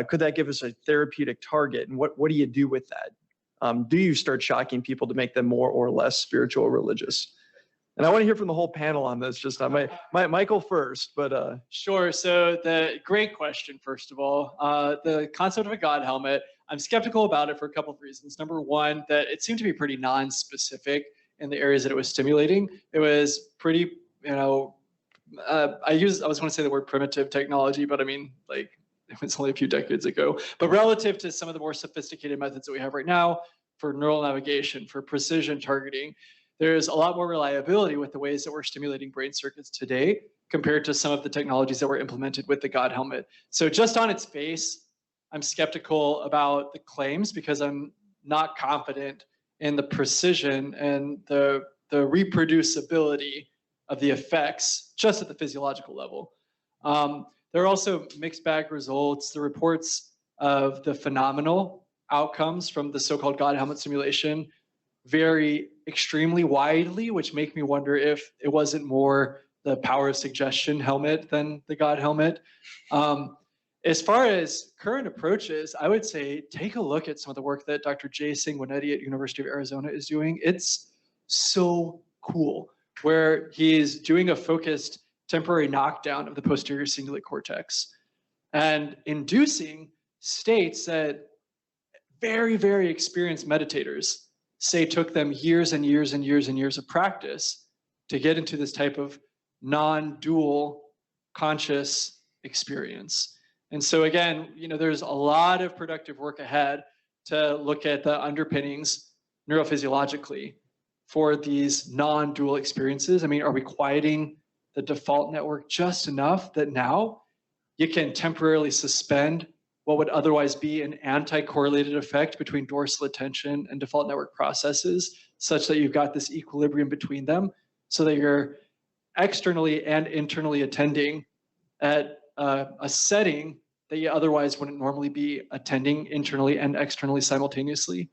could that give us a therapeutic target? And what do you do with that? Do you start shocking people to make them more or less spiritual or religious? And I want to hear from the whole panel on this. Just Michael first, but Sure. So the great question, first of all, the concept of a God helmet, I'm skeptical about it for a couple of reasons. Number one, that it seemed to be pretty non-specific in the areas that it was stimulating. It was pretty, I was going to say the word primitive technology, but I mean, like, it was only a few decades ago. But relative to some of the more sophisticated methods that we have right now for neural navigation, for precision targeting, there's a lot more reliability with the ways that we're stimulating brain circuits today compared to some of the technologies that were implemented with the God helmet. So just on its face, I'm skeptical about the claims because I'm not confident in the precision and the reproducibility of the effects just at the physiological level. There are also mixed bag results. The reports of the phenomenal outcomes from the so-called God helmet simulation vary extremely widely, which make me wonder if it wasn't more the power of suggestion helmet than the God helmet. As far as current approaches, I would say take a look at some of the work that Dr. Jay Singwanetti at University of Arizona is doing. It's so cool, where he's doing a focused temporary knockdown of the posterior cingulate cortex and inducing states that very, very experienced meditators say took them years and years and years and years of practice to get into this type of non-dual conscious experience. And so again, there's a lot of productive work ahead to look at the underpinnings neurophysiologically for these non-dual experiences. I mean, are we quieting the default network just enough that now you can temporarily suspend what would otherwise be an anti-correlated effect between dorsal attention and default network processes, such that you've got this equilibrium between them, so that you're externally and internally attending at a setting that you otherwise wouldn't normally be attending internally and externally simultaneously.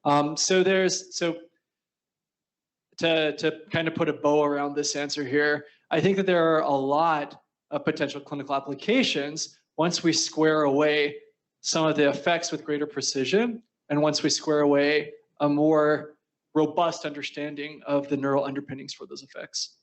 So to kind of put a bow around this answer here, I think that there are a lot of potential clinical applications once we square away some of the effects with greater precision, and once we square away a more robust understanding of the neural underpinnings for those effects.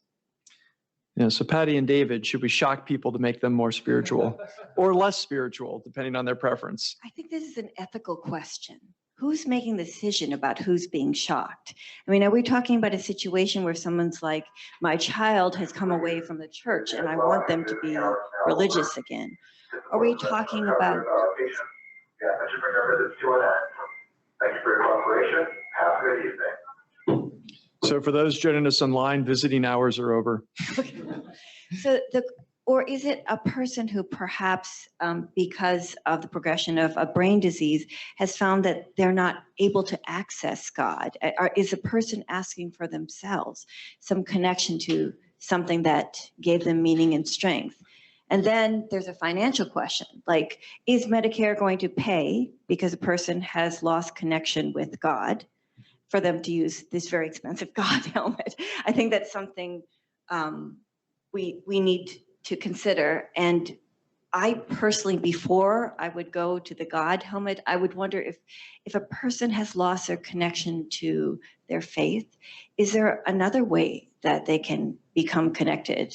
Yeah, so Patty and David, should we shock people to make them more spiritual or less spiritual, depending on their preference? I think this is an ethical question. Who's making the decision about who's being shocked? I mean, are we talking about a situation where someone's like, my child has come away from the church and I want them to be religious again? Are we talking about... Yeah, that should bring our visits to an end. Thank you for your cooperation. Have a good evening. So for those joining us online, visiting hours are over. So or is it a person who perhaps, because of the progression of a brain disease, has found that they're not able to access God? Or is a person asking for themselves some connection to something that gave them meaning and strength? And then there's a financial question, like, is Medicare going to pay because a person has lost connection with God for them to use this very expensive God helmet? I think that's something we need to consider. And I personally, before I would go to the God helmet, I would wonder if a person has lost their connection to their faith, is there another way that they can become connected?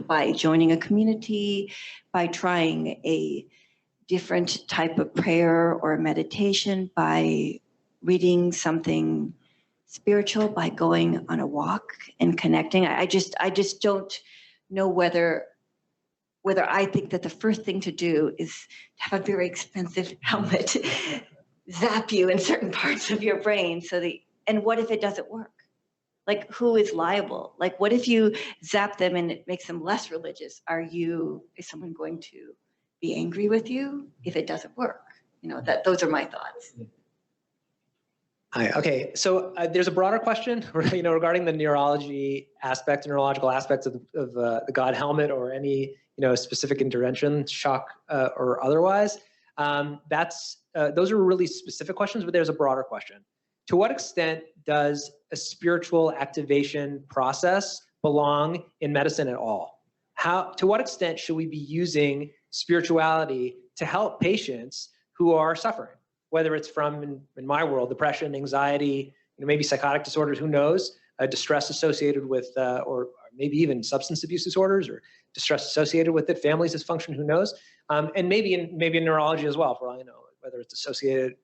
By joining a community, by trying a different type of prayer or meditation, by reading something spiritual, by going on a walk and connecting. I just don't know whether I think that the first thing to do is to have a very expensive helmet zap you in certain parts of your brain. And what if it doesn't work? Like, who is liable? Like, what if you zap them and it makes them less religious? Is someone going to be angry with you if it doesn't work? Those are my thoughts. Hi. Okay. So there's a broader question, regarding the neurological aspects of the God helmet or any, specific intervention, shock or otherwise. Those are really specific questions, but there's a broader question. To what extent does a spiritual activation process belong in medicine at all? To what extent should we be using spirituality to help patients who are suffering, whether it's from, in my world, depression, anxiety, maybe psychotic disorders, who knows, distress associated with, or maybe even substance abuse disorders or distress associated with it, families dysfunction, who knows, and maybe in neurology as well, for all I know, whether it's associated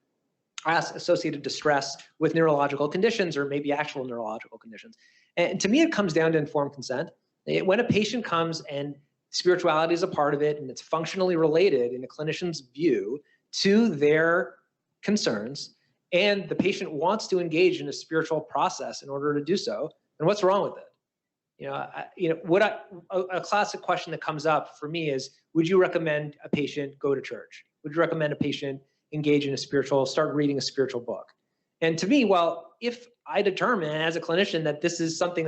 distress with neurological conditions or maybe actual neurological conditions. And to me, it comes down to informed consent. When a patient comes and spirituality is a part of it and it's functionally related in a clinician's view to their concerns, and the patient wants to engage in a spiritual process in order to do so, then what's wrong with it? A classic question that comes up for me is, would you recommend a patient go to church? Would you recommend a patient engage in start reading a spiritual book? And to me, well, if I determine as a clinician that this is something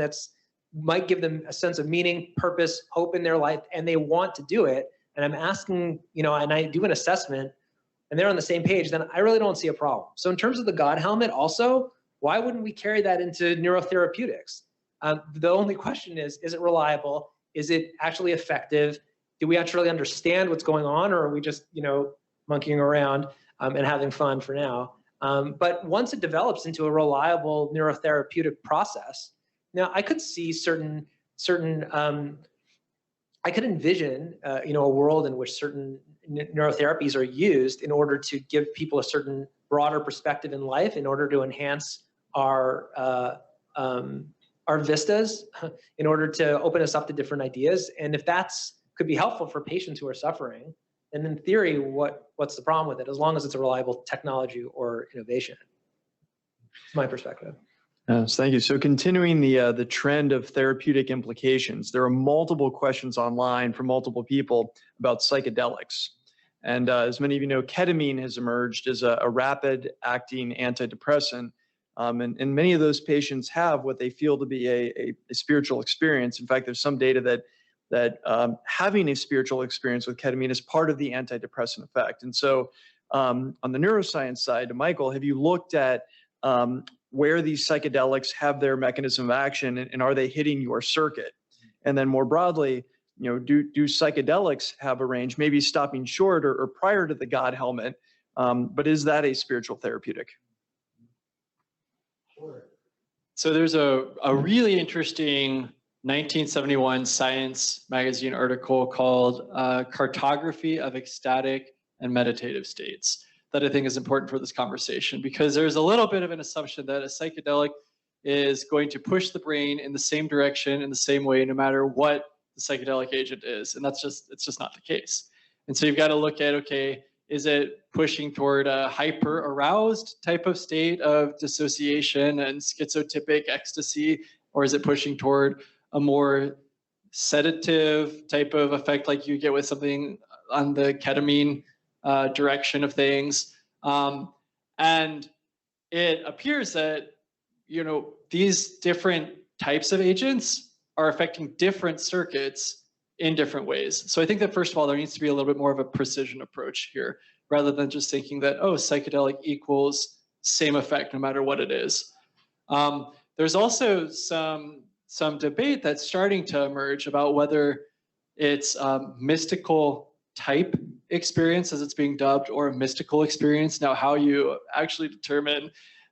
might give them a sense of meaning, purpose, hope in their life, and they want to do it, and I'm asking, and I do an assessment, and they're on the same page, then I really don't see a problem. So in terms of the God helmet also, why wouldn't we carry that into neurotherapeutics? The only question is it reliable? Is it actually effective? Do we actually understand what's going on, or are we just, monkeying around and having fun for now? But once it develops into a reliable neurotherapeutic process, now I could see I could envision, a world in which certain neurotherapies are used in order to give people a certain broader perspective in life, in order to enhance our our vistas in order to open us up to different ideas. And if that's could be helpful for patients who are suffering, then in theory, what's the problem with it? As long as it's a reliable technology or innovation. It's my perspective. Yes, thank you. So continuing the trend of therapeutic implications, there are multiple questions online from multiple people about psychedelics. And as many of you know, ketamine has emerged as a rapid-acting antidepressant. And many of those patients have what they feel to be a spiritual experience. In fact, there's some data that having a spiritual experience with ketamine is part of the antidepressant effect. And so on the neuroscience side, Michael, have you looked at where these psychedelics have their mechanism of action, and are they hitting your circuit? And then more broadly, do psychedelics have a range, maybe stopping short or prior to the God helmet, but is that a spiritual therapeutic? So there's a really interesting 1971 Science magazine article called Cartography of Ecstatic and Meditative States that I think is important for this conversation, because there's a little bit of an assumption that a psychedelic is going to push the brain in the same direction in the same way no matter what the psychedelic agent is. And it's just not the case. And so you've got to look at, okay, is it pushing toward a hyper aroused type of state of dissociation and schizotypic ecstasy, or is it pushing toward a more sedative type of effect like you get with something on the ketamine direction of things? And it appears that, these different types of agents are affecting different circuits in different ways. So I think that first of all, there needs to be a little bit more of a precision approach here, rather than just thinking that, oh, psychedelic equals same effect no matter what it is. There's also some debate that's starting to emerge about whether it's mystical type experience, as it's being dubbed, or a mystical experience. Now, how you actually determine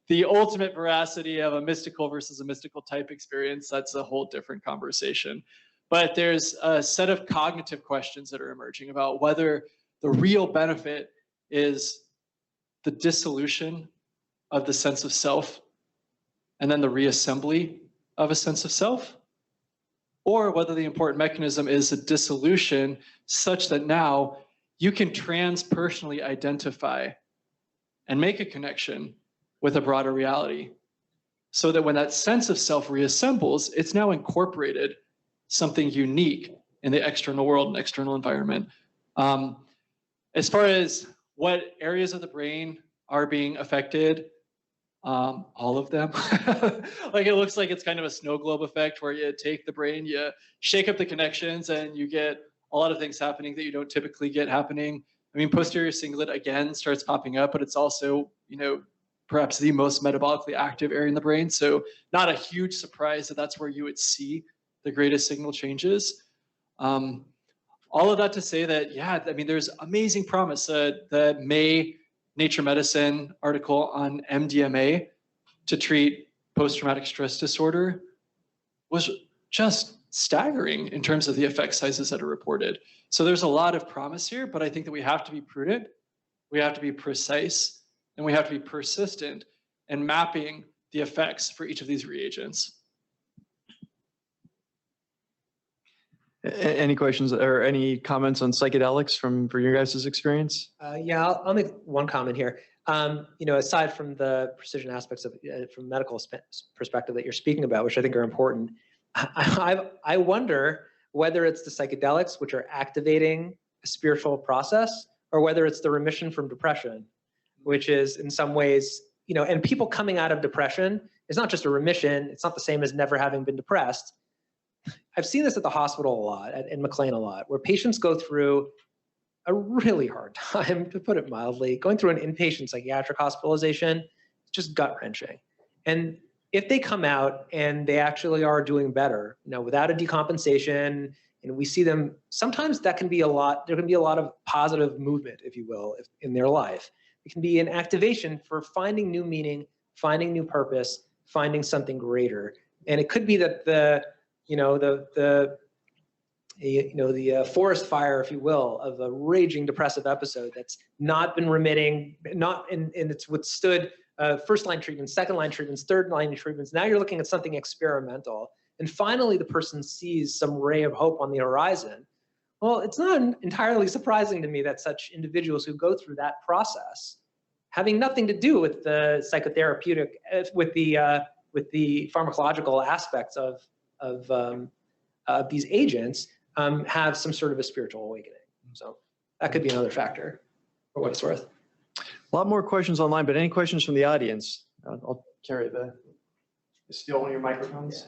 the ultimate veracity of a mystical versus a mystical type experience, that's a whole different conversation. But there's a set of cognitive questions that are emerging about whether the real benefit is the dissolution of the sense of self and then the reassembly of a sense of self, or whether the important mechanism is a dissolution such that now you can transpersonally identify and make a connection with a broader reality, so that when that sense of self reassembles, it's now incorporated something unique in the external world and external environment. As far as what areas of the brain are being affected, all of them. Like, it looks like it's kind of a snow globe effect where you take the brain, you shake up the connections, and you get a lot of things happening that you don't typically get happening. I mean, posterior cingulate again starts popping up, but it's also, perhaps the most metabolically active area in the brain. So not a huge surprise that that's where you would see the greatest signal changes. All of that to say that, yeah, I mean, there's amazing promise. The May Nature Medicine article on MDMA to treat post-traumatic stress disorder was just staggering in terms of the effect sizes that are reported. So there's a lot of promise here, but I think that we have to be prudent, we have to be precise, and we have to be persistent in mapping the effects for each of these reagents. Any questions or any comments on psychedelics for your guys' experience? Yeah, I'll make one comment here. Aside from the precision aspects of from medical perspective that you're speaking about, which I think are important, I wonder whether it's the psychedelics which are activating a spiritual process, or whether it's the remission from depression, which is in some ways, and people coming out of depression is not just a remission. It's not the same as never having been depressed. I've seen this at the hospital a lot, in McLean a lot, where patients go through a really hard time, to put it mildly. Going through an inpatient psychiatric hospitalization, it's just gut-wrenching. And if they come out and they actually are doing better, without a decompensation, and we see them, sometimes that can be there can be a lot of positive movement, if you will, in their life. It can be an activation for finding new meaning, finding new purpose, finding something greater. And it could be that the forest fire, if you will, of a raging depressive episode that's not been remitting, and it's withstood first-line treatments, second-line treatments, third-line treatments. Now you're looking at something experimental. And finally, the person sees some ray of hope on the horizon. Well, it's not entirely surprising to me that such individuals who go through that process, having nothing to do with the psychotherapeutic, with the pharmacological aspects of these agents, have some sort of a spiritual awakening. So that could be another factor for what it's worth. A lot more questions online, but any questions from the audience? I'll carry steal one of your microphones.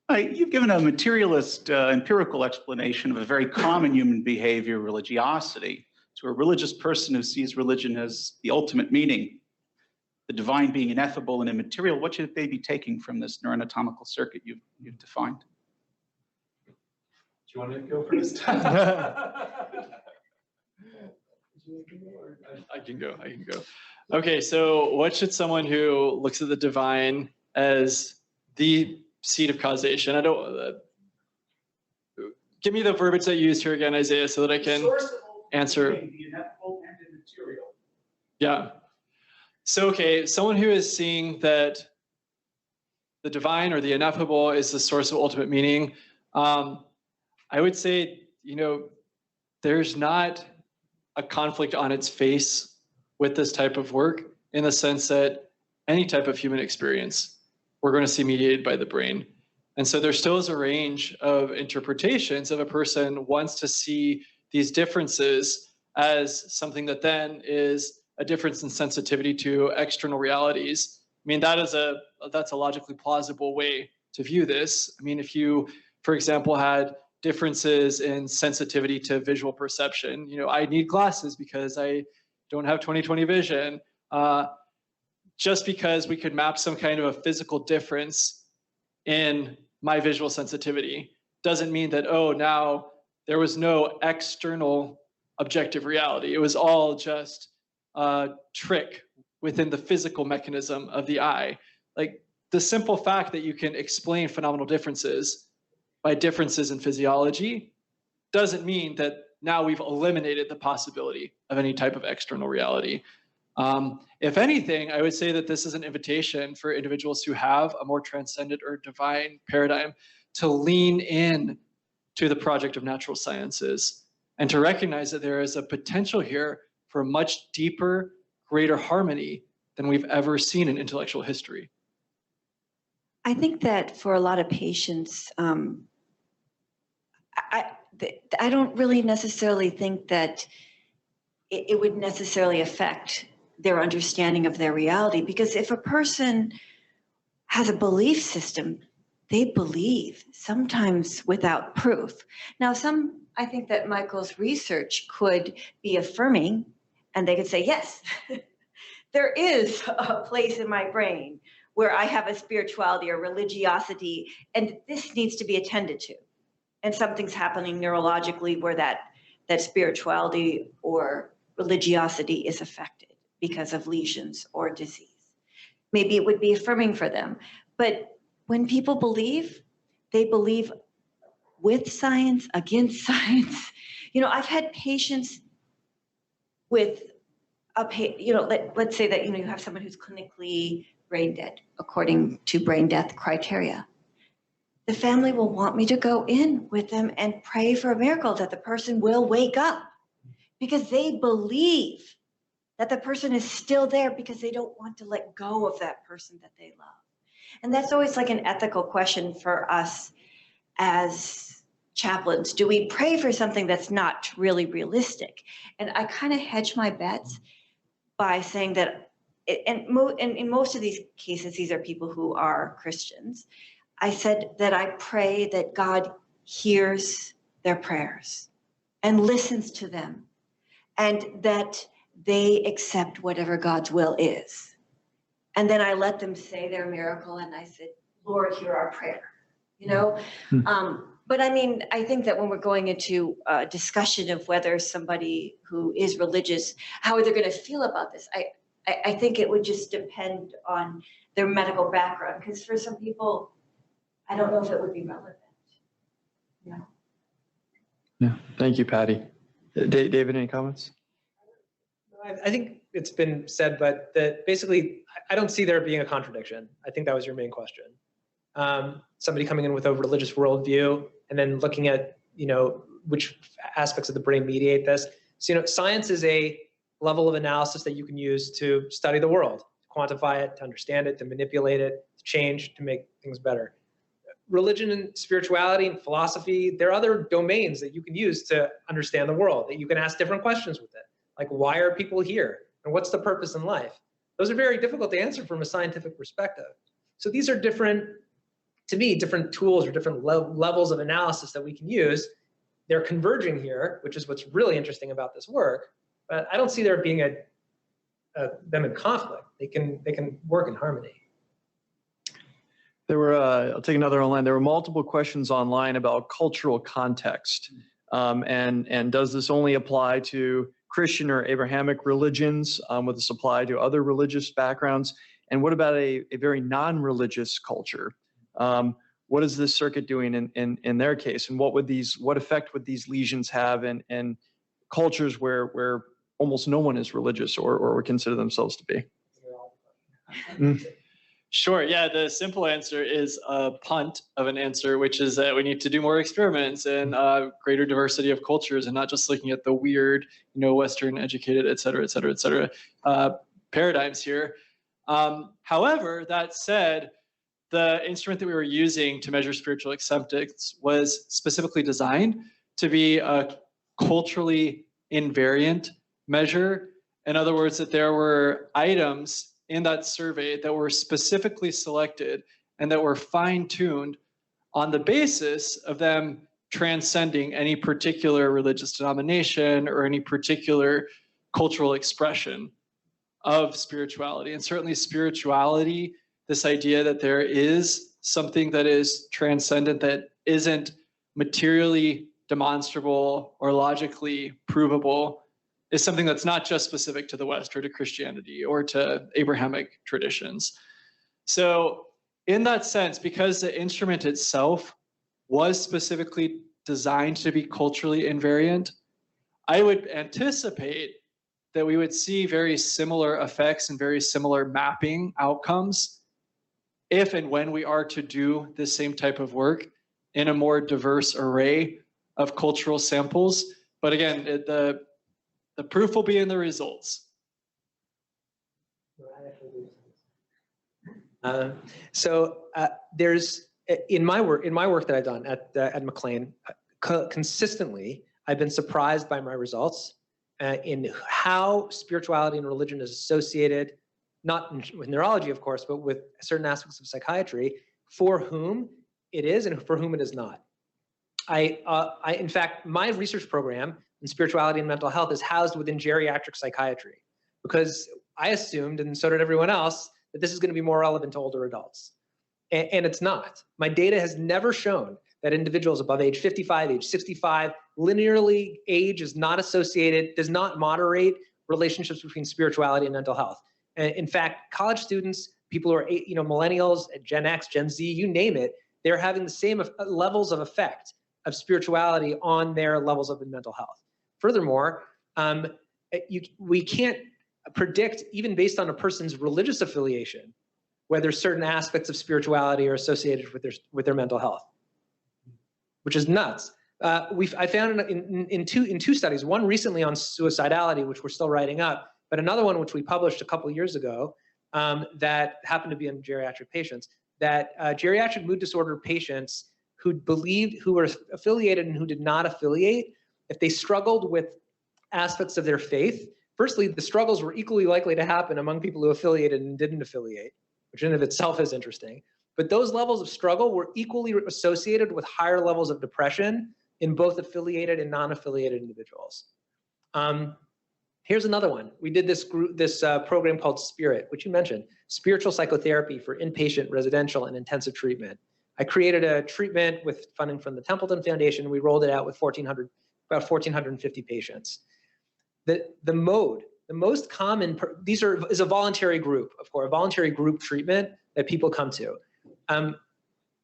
You've given a materialist empirical explanation of a very common human behavior, religiosity. To a religious person who sees religion as the ultimate meaning, the divine being ineffable and immaterial, what should they be taking from this neuroanatomical circuit you've defined? Do you want to go first? I can go. Okay, so what should someone who looks at the divine as the seed of causation? I don't. Give me the verbiage that you used here again, Isaiah, so that I can answer. The ineffable and immaterial. Yeah. So, okay, someone who is seeing that the divine or the ineffable is the source of ultimate meaning, I would say, there's not a conflict on its face with this type of work, in the sense that any type of human experience, we're going to see mediated by the brain. And so there still is a range of interpretations if a person wants to see these differences as something that then is a difference in sensitivity to external realities. I mean, that's a logically plausible way to view this. I mean, if you, for example, had differences in sensitivity to visual perception, I need glasses because I don't have 20/20 vision. Just because we could map some kind of a physical difference in my visual sensitivity doesn't mean that, now there was no external objective reality. It was all just a trick within the physical mechanism of the eye. Like, the simple fact that you can explain phenomenal differences by differences in physiology doesn't mean that now we've eliminated the possibility of any type of external reality. If anything, I would say that this is an invitation for individuals who have a more transcendent or divine paradigm to lean in to the project of natural sciences and to recognize that there is a potential here for a much deeper, greater harmony than we've ever seen in intellectual history. I think that for a lot of patients, I don't really necessarily think that it would necessarily affect their understanding of their reality, because if a person has a belief system, they believe, sometimes without proof. Now, I think that Michael's research could be affirming, and they could say, yes, there is a place in my brain where I have a spirituality or religiosity, and this needs to be attended to. And something's happening neurologically where that spirituality or religiosity is affected because of lesions or disease. Maybe it would be affirming for them. But when people believe, they believe with science, against science. I've had patients with let's say that, you have someone who's clinically brain dead, according to brain death criteria. The family will want me to go in with them and pray for a miracle that the person will wake up, because they believe that the person is still there, because they don't want to let go of that person that they love. And that's always like an ethical question for us as chaplains. Do we pray for something that's not really realistic? And I kind of hedge my bets by saying that, and in most of these cases, these are people who are Christians. I said that I pray that God hears their prayers and listens to them, and that they accept whatever God's will is. And then I let them say their miracle, and I said, Lord, hear our prayer, But I mean, I think that when we're going into a discussion of whether somebody who is religious, how are they going to feel about this? I think it would just depend on their medical background, because for some people, I don't know if it would be relevant. Yeah. Thank you, Patty. David, any comments? I think it's been said, but that basically, I don't see there being a contradiction. I think that was your main question. Somebody coming in with a religious worldview and then looking at, which aspects of the brain mediate this. So, science is a level of analysis that you can use to study the world, to quantify it, to understand it, to manipulate it, to change, to make things better. Religion and spirituality and philosophy, there are other domains that you can use to understand the world, that you can ask different questions with it. Like, why are people here? And what's the purpose in life? Those are very difficult to answer from a scientific perspective. So these are different, to me, different tools or different levels of analysis that we can use. They're converging here, which is what's really interesting about this work. But I don't see there being them in conflict. They can work in harmony. There were, I'll take another online. There were multiple questions online about cultural context. And does this only apply to Christian or Abrahamic religions? Would this apply to other religious backgrounds? And what about a very non-religious culture? What is this circuit doing in their case? And what effect would these lesions have in cultures where almost no one is religious or would consider themselves to be? Sure. Yeah, the simple answer is a punt of an answer, which is that we need to do more experiments and greater diversity of cultures, and not just looking at the weird, Western educated, et cetera, paradigms here. However, that said, the instrument that we were using to measure spiritual acceptance was specifically designed to be a culturally invariant measure. In other words, that there were items in that survey that were specifically selected and that were fine-tuned on the basis of them transcending any particular religious denomination or any particular cultural expression of spirituality. And certainly spirituality, this idea that there is something that is transcendent, that isn't materially demonstrable or logically provable, is something that's not just specific to the West or to Christianity or to Abrahamic traditions. So in that sense, because the instrument itself was specifically designed to be culturally invariant, I would anticipate that we would see very similar effects and very similar mapping outcomes if and when we are to do the same type of work in a more diverse array of cultural samples. But again, the proof will be in the results. There's in my work that I've done at McLean, consistently I've been surprised by my results in how spirituality and religion is associated, not with neurology, of course, but with certain aspects of psychiatry, for whom it is and for whom it is not. In fact, my research program in spirituality and mental health is housed within geriatric psychiatry, because I assumed, and so did everyone else, that this is going to be more relevant to older adults. And it's not. My data has never shown that individuals above age 55, age 65, linearly age is not associated, does not moderate relationships between spirituality and mental health. In fact, college students, people who are, millennials, Gen X, Gen Z, you name it, they're having the same levels of effect of spirituality on their levels of mental health. Furthermore, we can't predict, even based on a person's religious affiliation, whether certain aspects of spirituality are associated with their mental health, which is nuts. I found in two studies, one recently on suicidality, which we're still writing up, but another one which we published a couple of years ago that happened to be in geriatric patients, that geriatric mood disorder patients who were affiliated and who did not affiliate, if they struggled with aspects of their faith, firstly, the struggles were equally likely to happen among people who affiliated and didn't affiliate, which in and of itself is interesting. But those levels of struggle were equally associated with higher levels of depression in both affiliated and non-affiliated individuals. Here's another one. We did this program called SPIRIT, which you mentioned, Spiritual Psychotherapy for Inpatient, Residential, and Intensive Treatment. I created a treatment with funding from the Templeton Foundation. We rolled it out with about 1,450 patients. The most common, is a voluntary group, of course, a voluntary group treatment that people come to.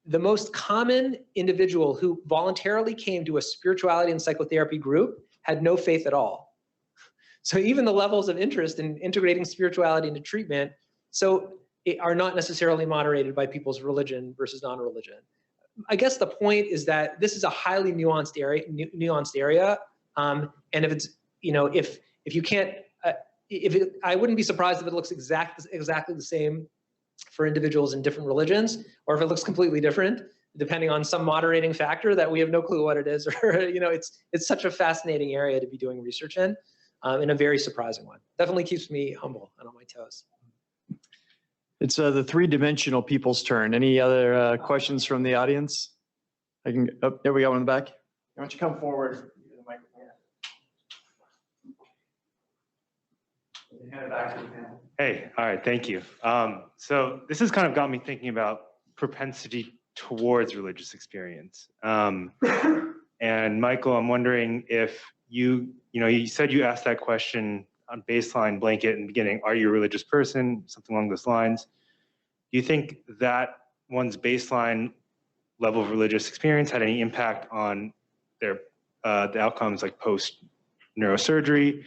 The most common individual who voluntarily came to a spirituality and psychotherapy group had no faith at all. So even the levels of interest in integrating spirituality into treatment are not necessarily moderated by people's religion versus non-religion. I guess the point is that this is a highly nuanced area. And if it's, if you can't, I wouldn't be surprised if it looks exactly the same for individuals in different religions, or if it looks completely different, depending on some moderating factor that we have no clue what it is, or, it's such a fascinating area to be doing research in a very surprising one. Definitely keeps me humble and on my toes. It's the three-dimensional people's turn. Any other questions from the audience? There we go in the back. Why don't you come forward? Hand it back to the panel. Hey, all right, thank you. So this has kind of got me thinking about propensity towards religious experience. And Michael, I'm wondering if you said you asked that question on baseline blanket in the beginning, are you a religious person? Something along those lines. Do you think that one's baseline level of religious experience had any impact on their the outcomes like post neurosurgery?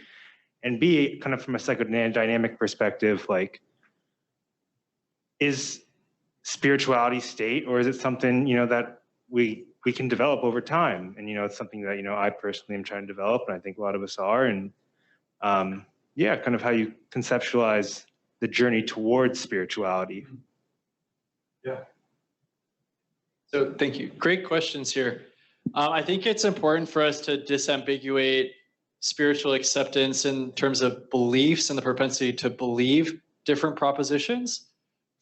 And B, kind of from a psychodynamic perspective, like, is spirituality state, or is it something, that we can develop over time? And, it's something that, I personally am trying to develop, and I think a lot of us are. And yeah, kind of how you conceptualize the journey towards spirituality. Yeah. So thank you. Great questions here. I think it's important for us to disambiguate spiritual acceptance in terms of beliefs and the propensity to believe different propositions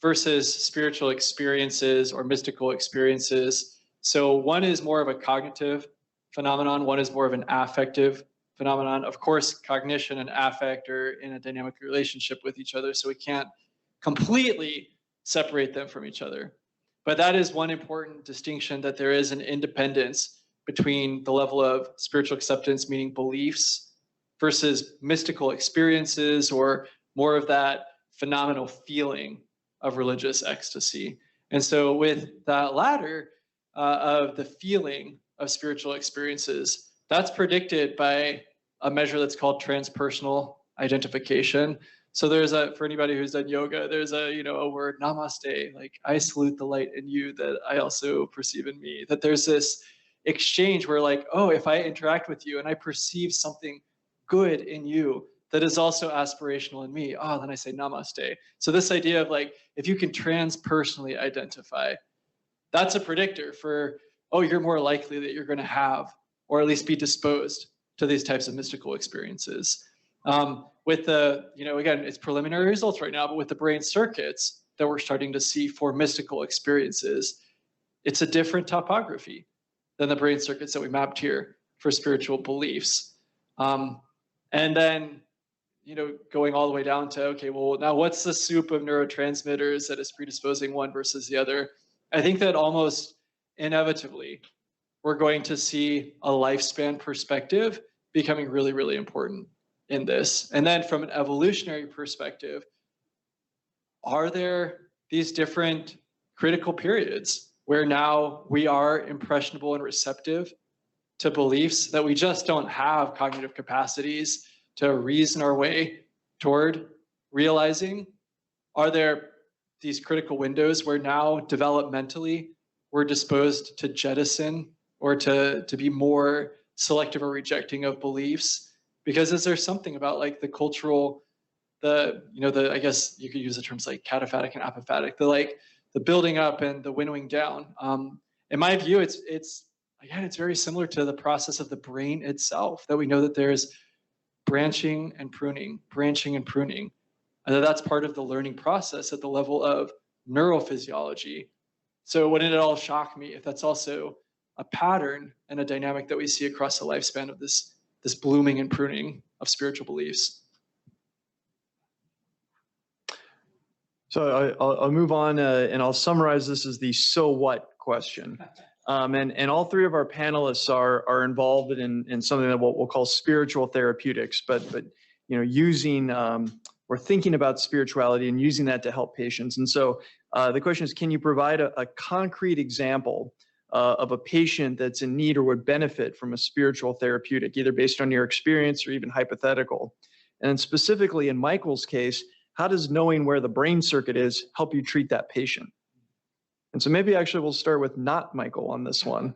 versus spiritual experiences or mystical experiences. So one is more of a cognitive phenomenon, one is more of an affective phenomenon. Of course, cognition and affect are in a dynamic relationship with each other, so we can't completely separate them from each other. But that is one important distinction, that there is an independence between the level of spiritual acceptance, meaning beliefs, versus mystical experiences, or more of that phenomenal feeling of religious ecstasy. And so with that latter of the feeling of spiritual experiences, that's predicted by a measure that's called transpersonal identification. So there's for anybody who's done yoga, there's a word, namaste, like I salute the light in you that I also perceive in me. That there's this exchange where, like, oh, if I interact with you and I perceive something good in you that is also aspirational in me, then I say namaste. So this idea of, like, if you can transpersonally identify, that's a predictor for, you're more likely that you're going to have, or at least be disposed to these types of mystical experiences. With the, again, it's preliminary results right now, but with the brain circuits that we're starting to see for mystical experiences, it's a different topography than the brain circuits that we mapped here for spiritual beliefs. And then, going all the way down to, okay, well, now what's the soup of neurotransmitters that is predisposing one versus the other? I think that almost inevitably, we're going to see a lifespan perspective becoming really, really important in this. And then from an evolutionary perspective, are there these different critical periods where now we are impressionable and receptive to beliefs that we just don't have cognitive capacities to reason our way toward realizing? Are there these critical windows where now developmentally we're disposed to jettison or to be more selective or rejecting of beliefs? Because is there something about, like, the cultural, I guess you could use the terms like cataphatic and apophatic, the building up and the winnowing down. In my view, it's very similar to the process of the brain itself, that we know that there's branching and pruning, and that's part of the learning process at the level of neurophysiology. So wouldn't it all shock me if that's also a pattern and a dynamic that we see across the lifespan of this blooming and pruning of spiritual beliefs? So I'll move on and I'll summarize this as the so what question. And all three of our panelists are involved in something that we'll call spiritual therapeutics, but using or thinking about spirituality and using that to help patients. And so the question is, can you provide a concrete example of a patient that's in need or would benefit from a spiritual therapeutic, either based on your experience or even hypothetical? And specifically in Michael's case, how does knowing where the brain circuit is help you treat that patient? And so maybe actually we'll start with not Michael on this one.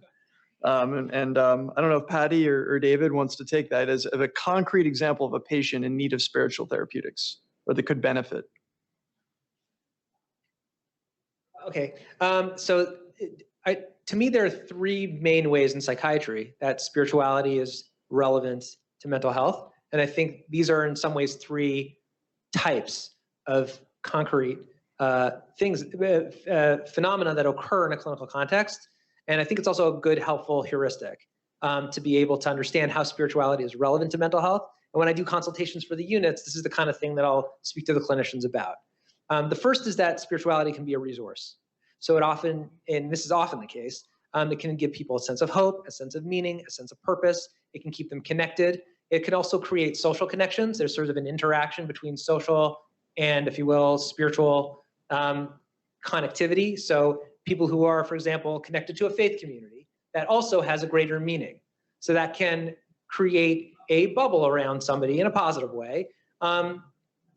I don't know if Patty or David wants to take that as a concrete example of a patient in need of spiritual therapeutics or that could benefit. Okay, to me, there are three main ways in psychiatry that spirituality is relevant to mental health. And I think these are in some ways three types of concrete things, phenomena that occur in a clinical context. And I think it's also a good, helpful heuristic to be able to understand how spirituality is relevant to mental health. And when I do consultations for the units, this is the kind of thing that I'll speak to the clinicians about. The first is that spirituality can be a resource. So it often, and this is often the case, it can give people a sense of hope, a sense of meaning, a sense of purpose. It can keep them connected. It can also create social connections. There's sort of an interaction between social and, if you will, spiritual connectivity. So people who are, for example, connected to a faith community, that also has a greater meaning. So that can create a bubble around somebody in a positive way.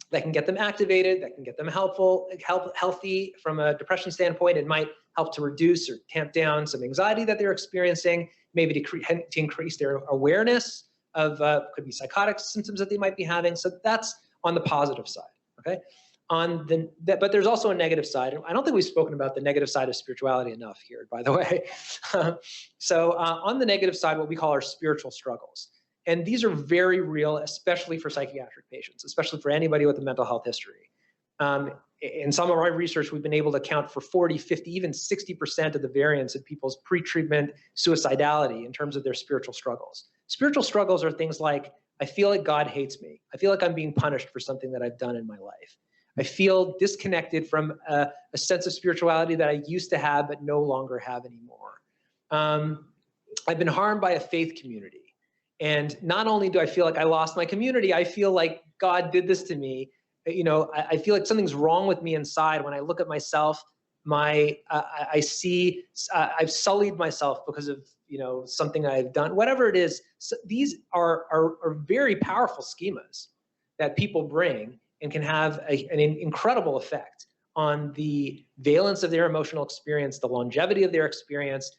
That can get them activated, that can get them healthy from a depression standpoint. It might help to reduce or tamp down some anxiety that they're experiencing, maybe to increase their awareness of, could be psychotic symptoms that they might be having. So that's on the positive side, okay? But there's also a negative side. I don't think we've spoken about the negative side of spirituality enough here, by the way. On the negative side, what we call our spiritual struggles. And these are very real, especially for psychiatric patients, especially for anybody with a mental health history. In some of our research, we've been able to account for 40, 50, even 60% of the variance in people's pre-treatment suicidality in terms of their spiritual struggles. Spiritual struggles are things like, I feel like God hates me. I feel like I'm being punished for something that I've done in my life. I feel disconnected from a sense of spirituality that I used to have but no longer have anymore. I've been harmed by a faith community. And not only do I feel like I lost my community, I feel like God did this to me. You know, I feel like something's wrong with me inside. When I look at myself, I see I've sullied myself because of, you know, something I've done, whatever it is. So these are very powerful schemas that people bring and can have an incredible effect on the valence of their emotional experience, the longevity of their experience.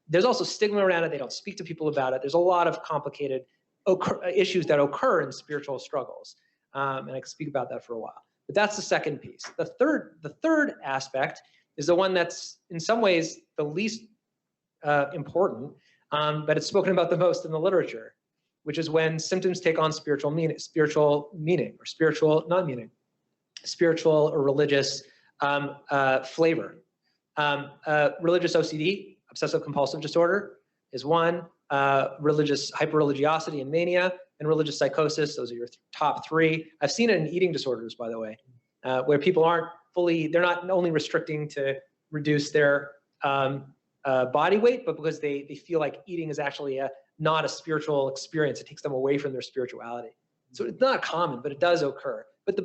There's also stigma around it. They don't speak to people about it. There's a lot of complicated issues that occur in spiritual struggles. And I can speak about that for a while. But that's the second piece. The third aspect is the one that's in some ways the least important, but it's spoken about the most in the literature, which is when symptoms take on spiritual meaning or spiritual non-meaning, spiritual or religious flavor. Religious OCD, obsessive compulsive disorder, is one. Religious hyperreligiosity and mania, and religious psychosis. Those are your top three. I've seen it in eating disorders, by the way, where people they're not only restricting to reduce their body weight, but because they feel like eating is actually not a spiritual experience. It takes them away from their spirituality. So it's not common, but it does occur. But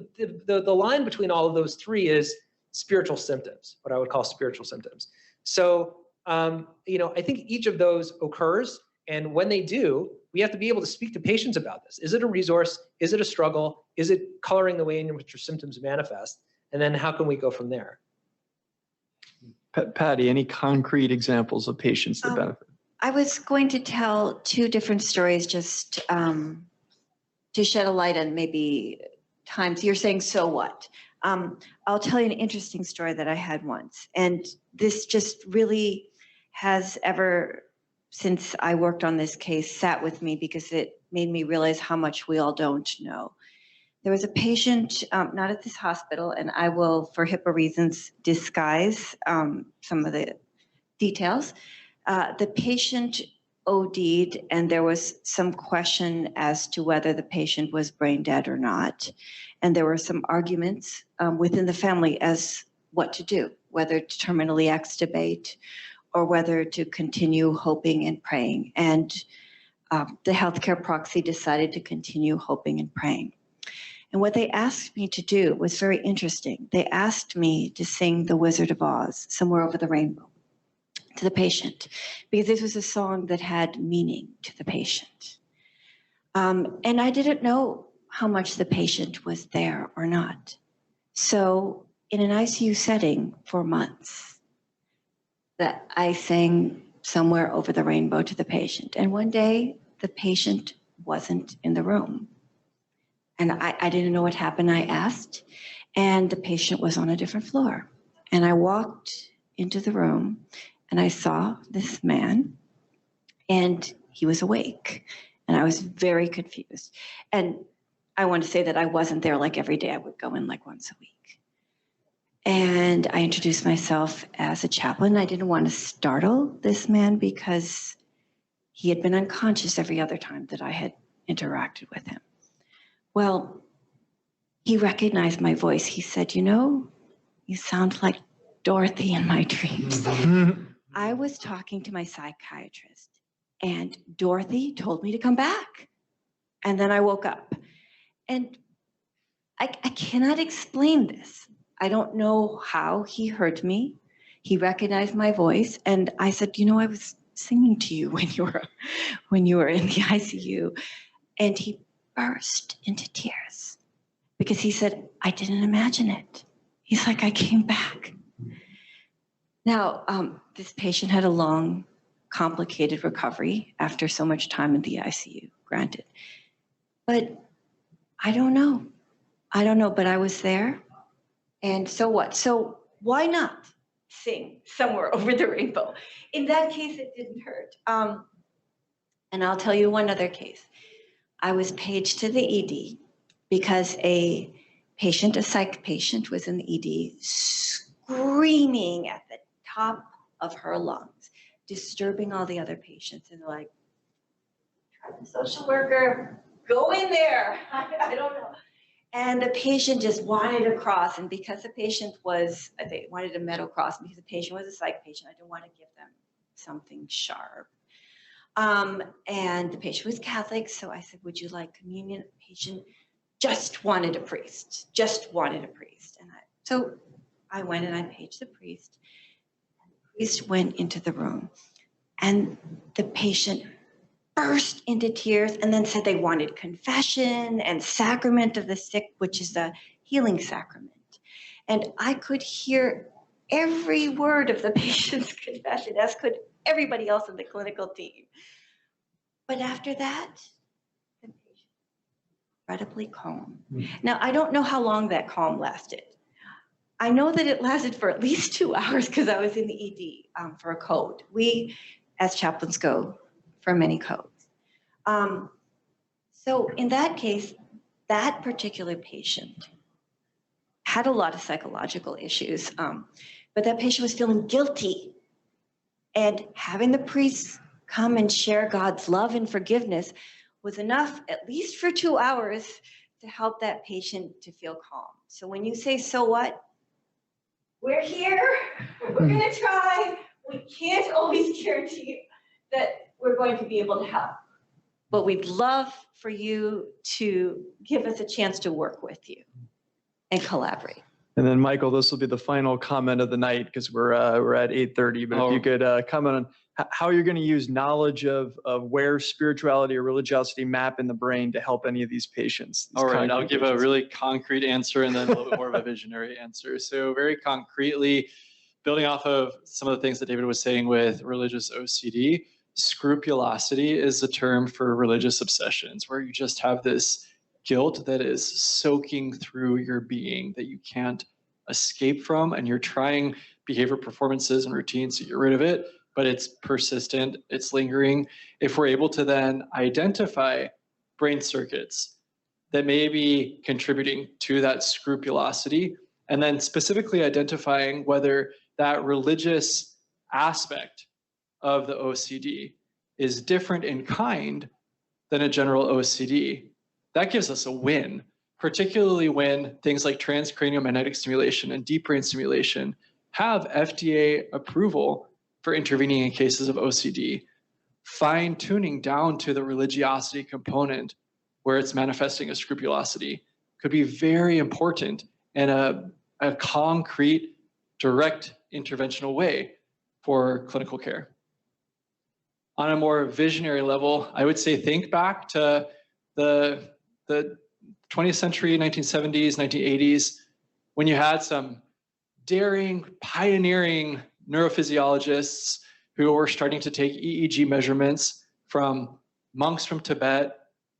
the line between all of those three is spiritual symptoms, what I would call spiritual symptoms. So, you know, I think each of those occurs. And when they do, we have to be able to speak to patients about this. Is it a resource? Is it a struggle? Is it coloring the way in which your symptoms manifest? And then how can we go from there? Patty, any concrete examples of patients that benefit? I was going to tell two different stories just to shed a light on maybe times. You're saying, so what? I'll tell you an interesting story that I had once. And this just really has ever, since I worked on this case, sat with me because it made me realize how much we all don't know. There was a patient, not at this hospital, and I will, for HIPAA reasons, disguise some of the details. The patient OD'd, and there was some question as to whether the patient was brain dead or not. And there were some arguments within the family as what to do, whether to terminally extubate or whether to continue hoping and praying. And the healthcare proxy decided to continue hoping and praying. And what they asked me to do was very interesting. They asked me to sing The Wizard of Oz, Somewhere Over the Rainbow, to the patient, because this was a song that had meaning to the patient. And I didn't know how much the patient was there or not. So in an ICU setting for months, that I sang Somewhere Over the Rainbow to the patient. And one day the patient wasn't in the room. And I didn't know what happened. I asked, and the patient was on a different floor. And I walked into the room and I saw this man, and he was awake. And I was very confused. And I want to say that I wasn't there like every day. I would go in like once a week. And I introduced myself as a chaplain. I didn't want to startle this man because he had been unconscious every other time that I had interacted with him. Well, he recognized my voice. He said, you know, you sound like Dorothy in my dreams. I was talking to my psychiatrist, and Dorothy told me to come back. And then I woke up. And I cannot explain this. I don't know how he heard me. He recognized my voice. And I said, you know, I was singing to you when you were in the ICU. And he burst into tears because he said, I didn't imagine it. He's like, I came back. Now, this patient had a long, complicated recovery after so much time in the ICU, granted. But I don't know. I don't know, but I was there. And so what? So why not sing Somewhere Over the Rainbow? In that case, it didn't hurt. And I'll tell you one other case. I was paged to the ED because a patient, a psych patient, was in the ED screaming at the top of her lungs, disturbing all the other patients. And they're like, the social worker, go in there. I don't know. And the patient just wanted to cross. And because the patient was, they wanted a metal cross, because the patient was a psych patient, I didn't want to give them something sharp. And the patient was Catholic, so I said, would you like communion? The patient just wanted a priest, And so I went and I paged the priest. And the priest went into the room, and the patient burst into tears and then said they wanted confession and sacrament of the sick, which is the healing sacrament. And I could hear every word of the patient's confession, as could everybody else in the clinical team. But after that, the patient was incredibly calm. Now, I don't know how long that calm lasted. I know that it lasted for at least 2 hours because I was in the ED for a code. We, as chaplains, go for many codes. So in that case, that particular patient had a lot of psychological issues, but that patient was feeling guilty. And having the priest come and share God's love and forgiveness was enough, at least for 2 hours, to help that patient to feel calm. So when you say, so what? We're here, we're gonna try. We can't always guarantee that we're going to be able to help. But we'd love for you to give us a chance to work with you and collaborate. And then, Michael, this will be the final comment of the night because we're at 8:30. But if you could comment on how you're going to use knowledge of where spirituality or religiosity map in the brain to help any of these patients. All right, I'll give a really concrete answer and then a little bit more of a visionary answer. So very concretely, building off of some of the things that David was saying with religious OCD, scrupulosity is the term for religious obsessions, where you just have this guilt that is soaking through your being that you can't escape from, and you're trying behavior performances and routines to get rid of it, but it's persistent, it's lingering. If we're able to then identify brain circuits that may be contributing to that scrupulosity, and then specifically identifying whether that religious aspect of the OCD is different in kind than a general OCD, that gives us a win, particularly when things like transcranial magnetic stimulation and deep brain stimulation have FDA approval for intervening in cases of OCD. Fine-tuning down to the religiosity component where it's manifesting a scrupulosity could be very important in a concrete, direct interventional way for clinical care. On a more visionary level, I would say think back to the 20th century, 1970s, 1980s, when you had some daring, pioneering neurophysiologists who were starting to take EEG measurements from monks from Tibet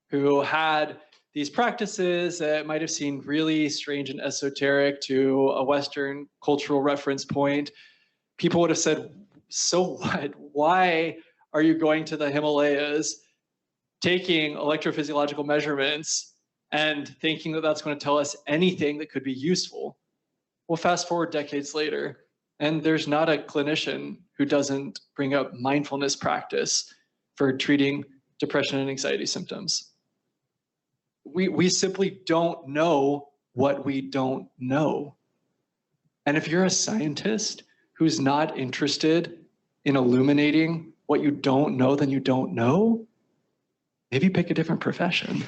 who had these practices that might have seemed really strange and esoteric to a Western cultural reference point. People would have said, so what? Why are you going to the Himalayas, taking electrophysiological measurements and thinking that that's going to tell us anything that could be useful? Well, fast forward decades later, and there's not a clinician who doesn't bring up mindfulness practice for treating depression and anxiety symptoms. We simply don't know what we don't know. And if you're a scientist who's not interested in illuminating what you don't know, then you don't know, maybe pick a different profession.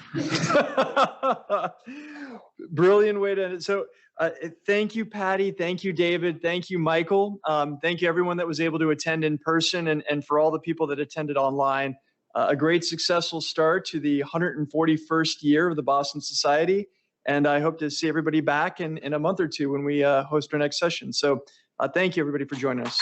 Brilliant way to, so thank you, Patty. Thank you, David. Thank you, Michael. Thank you, everyone that was able to attend in person, and for all the people that attended online. A great successful start to the 141st year of the Boston Society. And I hope to see everybody back in a month or two when we host our next session. So thank you, everybody, for joining us.